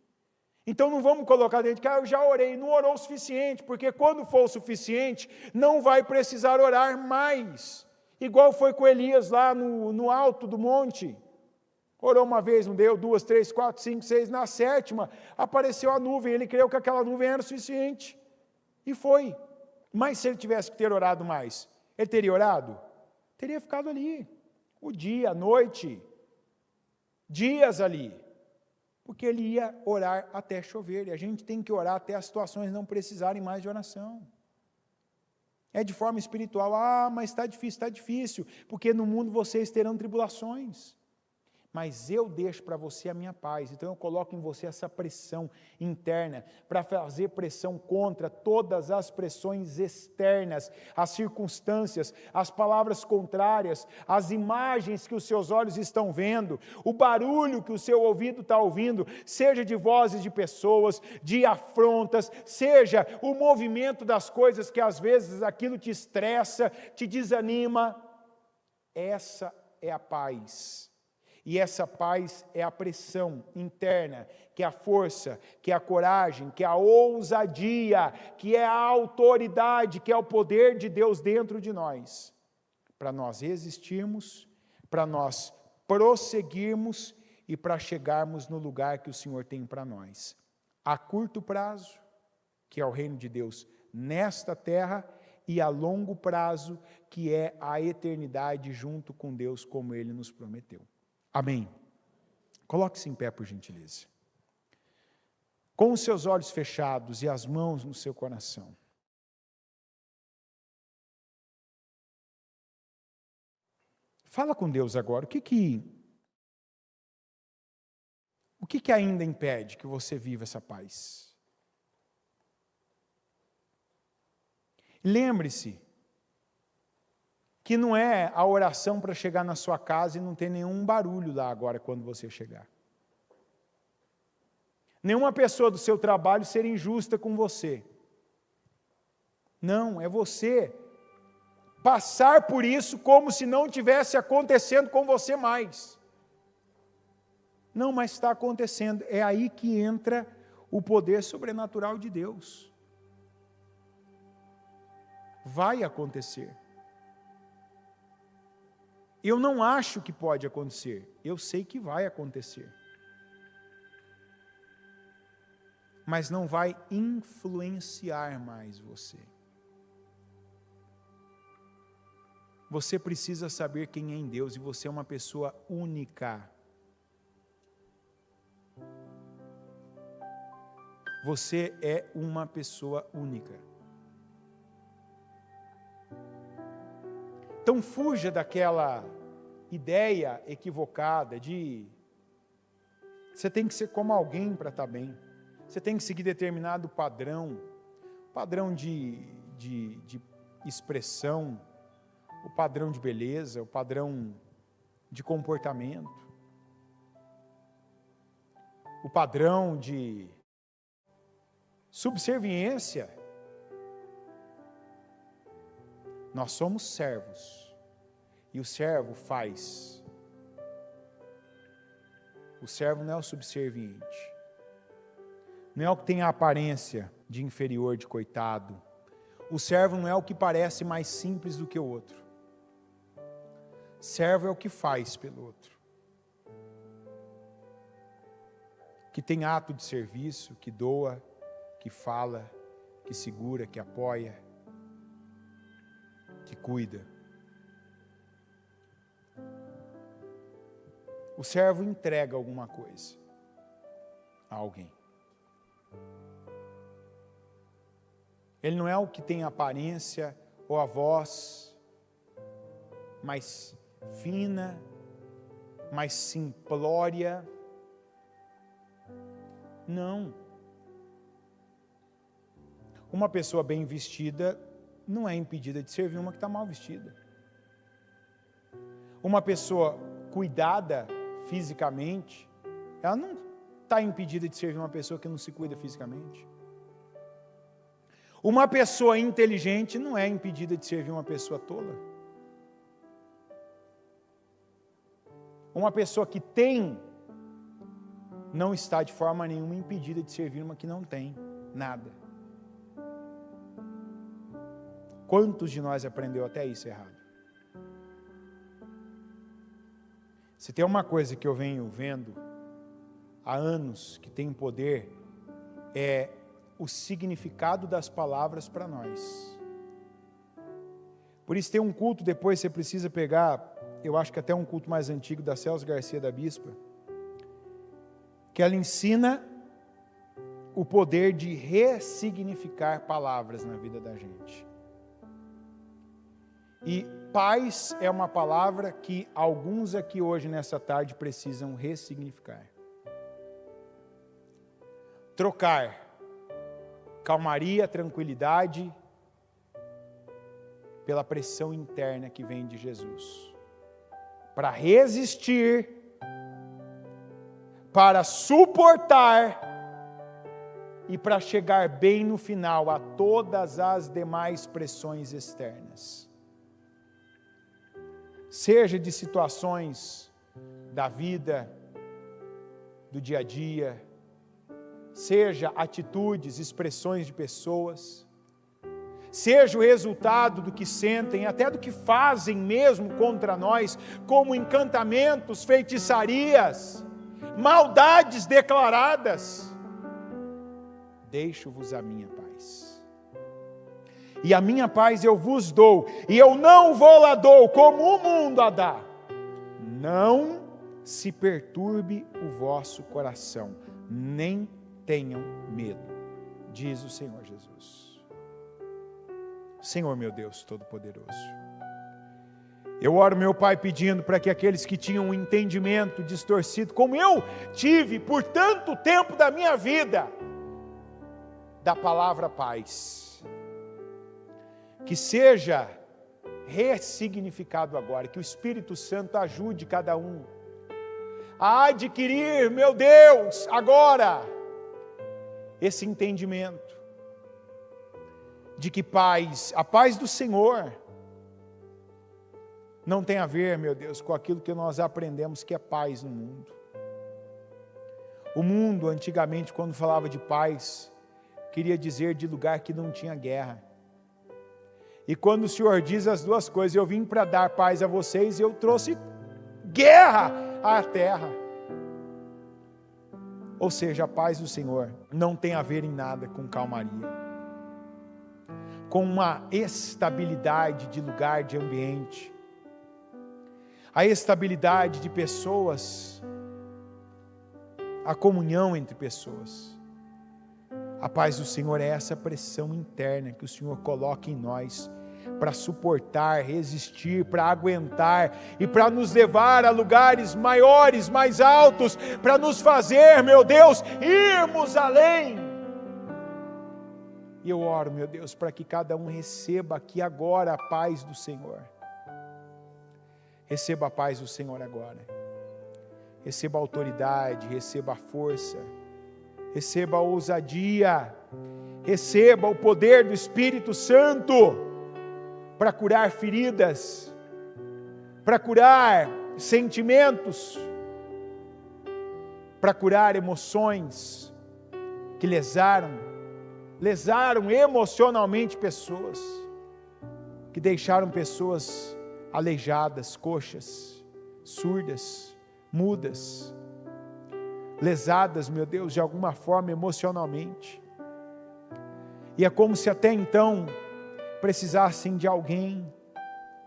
S1: Então não vamos colocar dentro de eu já orei, não orou o suficiente, porque quando for o suficiente, não vai precisar orar mais. Igual foi com Elias lá no alto do monte. Orou uma vez, não deu, 2, 3, 4, 5, 6, na sétima, apareceu a nuvem, ele creu que aquela nuvem era o suficiente. E foi. Mas se ele tivesse que ter orado mais, ele teria orado? Teria ficado ali, o dia, a noite, dias ali, porque ele ia orar até chover, e a gente tem que orar até as situações não precisarem mais de oração. É de forma espiritual, mas está difícil, porque no mundo vocês terão tribulações. Mas eu deixo para você a minha paz, então eu coloco em você essa pressão interna, para fazer pressão contra todas as pressões externas, as circunstâncias, as palavras contrárias, as imagens que os seus olhos estão vendo, o barulho que o seu ouvido está ouvindo, seja de vozes de pessoas, de afrontas, seja o movimento das coisas que às vezes aquilo te estressa, te desanima. Essa é a paz. E essa paz é a pressão interna, que é a força, que é a coragem, que é a ousadia, que é a autoridade, que é o poder de Deus dentro de nós, para nós resistirmos, para nós prosseguirmos e para chegarmos no lugar que o Senhor tem para nós. A curto prazo, que é o reino de Deus nesta terra, e a longo prazo, que é a eternidade junto com Deus, como Ele nos prometeu. Amém. Coloque-se em pé, por gentileza. Com os seus olhos fechados e as mãos no seu coração. Fala com Deus agora. O que ainda impede que você viva essa paz? Lembre-se que não é a oração para chegar na sua casa e não ter nenhum barulho lá agora quando você chegar. Nenhuma pessoa do seu trabalho ser injusta com você. Não, é você passar por isso como se não tivesse acontecendo com você mais. Não, mas está acontecendo. É aí que entra o poder sobrenatural de Deus. Vai acontecer. Eu não acho que pode acontecer, eu sei que vai acontecer. Mas não vai influenciar mais você. Você precisa saber quem é em Deus e você é uma pessoa única. Você é uma pessoa única. Então fuja daquela ideia equivocada de você tem que ser como alguém para estar bem. Você tem que seguir determinado padrão de expressão, o padrão de beleza, o padrão de comportamento, o padrão de subserviência. Nós somos servos, e o servo faz O servo não é o subserviente. Não é o que tem a aparência de inferior, de coitado. O servo não é o que parece mais simples do que o outro. Servo é o que faz pelo outro. Que tem ato de serviço, que doa, que fala, que segura, que apoia, que cuida. O servo entrega alguma coisa a alguém. Ele não é o que tem a aparência ou a voz mais fina, mais simplória. Não. Uma pessoa bem vestida não é impedida de servir uma que está mal vestida. Uma pessoa cuidada fisicamente, ela não está impedida de servir uma pessoa que não se cuida fisicamente. Uma pessoa inteligente não é impedida de servir uma pessoa tola. Uma pessoa que tem não está de forma nenhuma impedida de servir uma que não tem nada. Quantos de nós aprendeu até isso errado? Se tem uma coisa que eu venho vendo há anos que tem poder, é o significado das palavras para nós. Por isso tem um culto, depois você precisa pegar, eu acho que até um culto mais antigo da Celso Garcia da Bispa, que ela ensina o poder de ressignificar palavras na vida da gente. E paz é uma palavra que alguns aqui hoje nessa tarde precisam ressignificar. Trocar calmaria, tranquilidade pela pressão interna que vem de Jesus. Para resistir, para suportar e para chegar bem no final a todas as demais pressões externas. Seja de situações da vida, do dia a dia, seja atitudes, expressões de pessoas, seja o resultado do que sentem, até do que fazem mesmo contra nós, como encantamentos, feitiçarias, maldades declaradas. Deixo-vos a minha paz. E a minha paz eu vos dou, e eu não vou lá dou como o mundo a dá. Não se perturbe o vosso coração, nem tenham medo, diz o Senhor Jesus. Senhor meu Deus Todo-Poderoso, eu oro, meu Pai, pedindo para que aqueles que tinham um entendimento distorcido, como eu tive por tanto tempo da minha vida, da palavra paz, que seja ressignificado agora, que o Espírito Santo ajude cada um a adquirir, meu Deus, agora, esse entendimento de que paz, a paz do Senhor, não tem a ver, meu Deus, com aquilo que nós aprendemos que é paz no mundo. O mundo, antigamente, quando falava de paz, queria dizer de lugar que não tinha guerra. E quando o Senhor diz as duas coisas, eu vim para dar paz a vocês, eu trouxe guerra à terra. Ou seja, a paz do Senhor não tem a ver em nada com calmaria, com uma estabilidade de lugar, de ambiente, a estabilidade de pessoas, a comunhão entre pessoas. A paz do Senhor é essa pressão interna que o Senhor coloca em nós para suportar, resistir, para aguentar e para nos levar a lugares maiores, mais altos, para nos fazer, meu Deus, irmos além. E eu oro, meu Deus, para que cada um receba aqui agora a paz do Senhor. Receba a paz do Senhor agora. Receba a autoridade, receba a força, receba a ousadia, receba o poder do Espírito Santo para curar feridas, para curar sentimentos, para curar emoções que lesaram emocionalmente pessoas, que deixaram pessoas aleijadas, coxas, surdas, mudas, lesadas, meu Deus, de alguma forma emocionalmente. E é como se até então precisassem de alguém,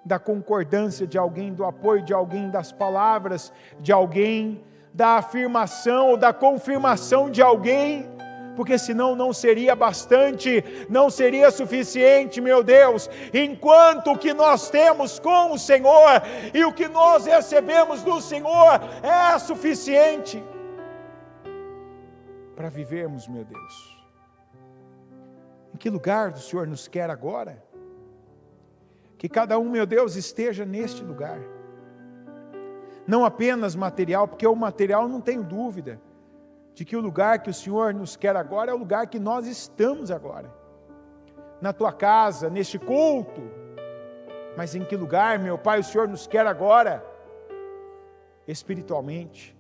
S1: da concordância de alguém, do apoio de alguém, das palavras de alguém, da afirmação ou da confirmação de alguém, porque senão não seria bastante, não seria suficiente, meu Deus, enquanto o que nós temos com o Senhor e o que nós recebemos do Senhor é suficiente para vivermos, meu Deus. Em que lugar o Senhor nos quer agora? Que cada um, meu Deus, esteja neste lugar. Não apenas material, porque o material não tenho dúvida de que o lugar que o Senhor nos quer agora é o lugar que nós estamos agora. Na tua casa, neste culto. Mas em que lugar, meu Pai, o Senhor nos quer agora? Espiritualmente.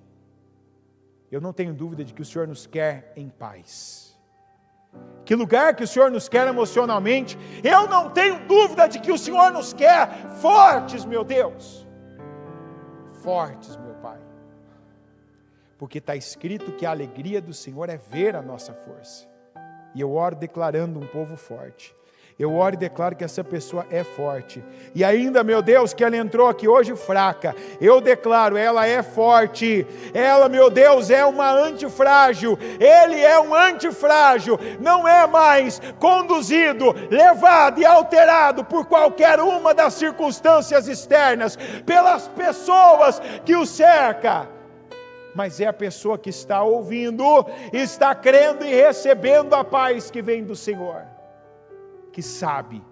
S1: Eu não tenho dúvida de que o Senhor nos quer em paz. Que lugar que o Senhor nos quer emocionalmente? Eu não tenho dúvida de que o Senhor nos quer fortes, meu Deus. Fortes, meu Pai. Porque está escrito que a alegria do Senhor é ver a nossa força. E eu oro declarando um povo forte. Eu oro e declaro que essa pessoa é forte. E ainda, meu Deus, que ela entrou aqui hoje fraca. Eu declaro, ela é forte. Ela, meu Deus, é uma antifrágil. Ele é um antifrágil. Não é mais conduzido, levado e alterado por qualquer uma das circunstâncias externas, pelas pessoas que o cercam. Mas é a pessoa que está ouvindo, está crendo e recebendo a paz que vem do Senhor. Que sabe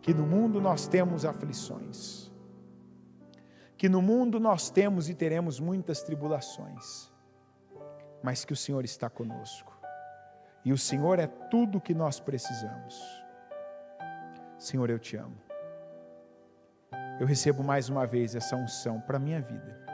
S1: que no mundo nós temos aflições, que no mundo nós temos e teremos muitas tribulações, mas que o Senhor está conosco, e o Senhor é tudo o que nós precisamos. Senhor, eu te amo, eu recebo mais uma vez essa unção para a minha vida.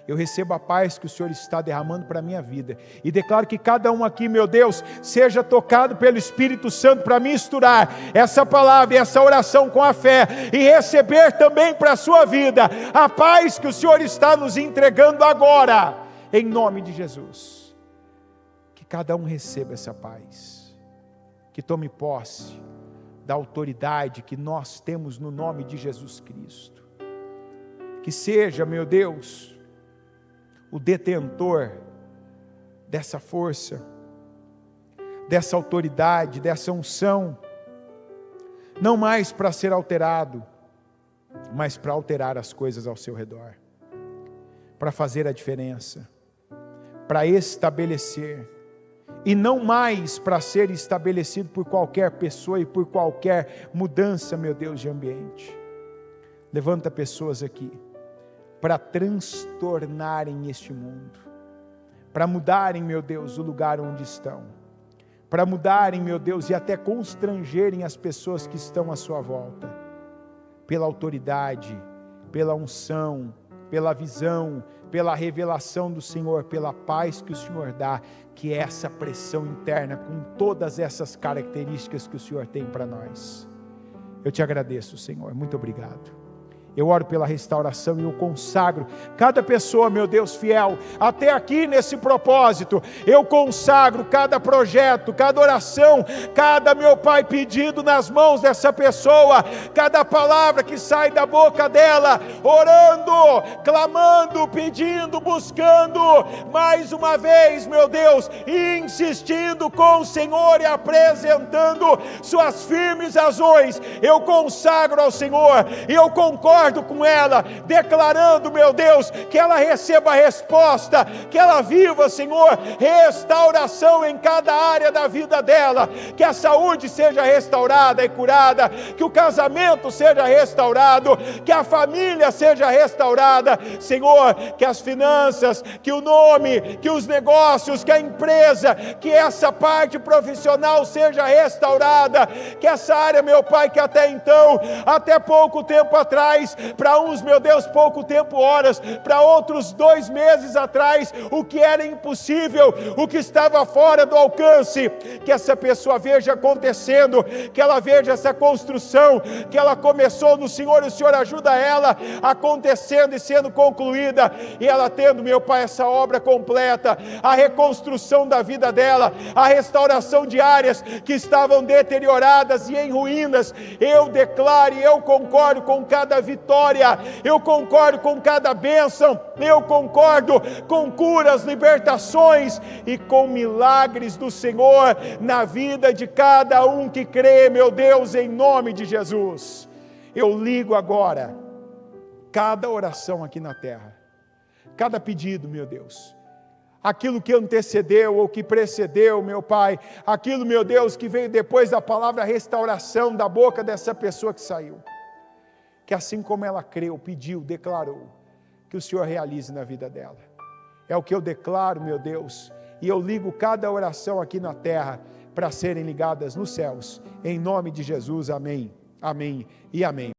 S1: Eu recebo a paz que o Senhor está derramando para a minha vida. E declaro que cada um aqui, meu Deus, seja tocado pelo Espírito Santo para misturar essa palavra e essa oração com a fé. E receber também para a sua vida a paz que o Senhor está nos entregando agora. Em nome de Jesus. Que cada um receba essa paz. Que tome posse da autoridade que nós temos no nome de Jesus Cristo. Que seja, meu Deus, o detentor dessa força, dessa autoridade, dessa unção, não mais para ser alterado, mas para alterar as coisas ao seu redor, para fazer a diferença, para estabelecer, e não mais para ser estabelecido por qualquer pessoa e por qualquer mudança, meu Deus, de ambiente. Levanta pessoas aqui, para transtornarem este mundo, para mudarem, meu Deus, o lugar onde estão, para mudarem, meu Deus, e até constrangerem as pessoas que estão à sua volta, pela autoridade, pela unção, pela visão, pela revelação do Senhor, pela paz que o Senhor dá, que é essa pressão interna, com todas essas características que o Senhor tem para nós. Eu te agradeço, Senhor, muito obrigado. Eu oro pela restauração e eu consagro cada pessoa, meu Deus fiel, até aqui nesse propósito. Eu consagro cada projeto, cada oração, cada, meu Pai, pedido nas mãos dessa pessoa, cada palavra que sai da boca dela, orando, clamando, pedindo, buscando, mais uma vez, meu Deus, insistindo com o Senhor e apresentando suas firmes razões. Eu consagro ao Senhor e eu concordo com ela, declarando, meu Deus, que ela receba a resposta, que ela viva, Senhor, restauração em cada área da vida dela, que a saúde seja restaurada e curada, que o casamento seja restaurado, que a família seja restaurada, Senhor, que as finanças, que o nome, que os negócios, que a empresa, que essa parte profissional seja restaurada, que essa área, meu Pai, que até então, até pouco tempo atrás, atrás, para uns, meu Deus, pouco tempo, horas, para outros 2 meses atrás, o que era impossível, o que estava fora do alcance, que essa pessoa veja acontecendo, que ela veja essa construção, que ela começou no Senhor, e o Senhor ajuda ela, acontecendo e sendo concluída, e ela tendo, meu Pai, essa obra completa, a reconstrução da vida dela, a restauração de áreas que estavam deterioradas e em ruínas. Eu declaro e eu concordo com cada vitória, eu concordo com cada bênção, eu concordo com curas, libertações e com milagres do Senhor na vida de cada um que crê, meu Deus, em nome de Jesus. Eu ligo agora cada oração aqui na terra, cada pedido, meu Deus, aquilo que antecedeu ou que precedeu, meu Pai, aquilo, meu Deus, que veio depois da palavra restauração da boca dessa pessoa que saiu, que assim como ela creu, pediu, declarou, que o Senhor realize na vida dela. É o que eu declaro, meu Deus, e eu ligo cada oração aqui na terra para serem ligadas nos céus, em nome de Jesus, amém, amém e amém.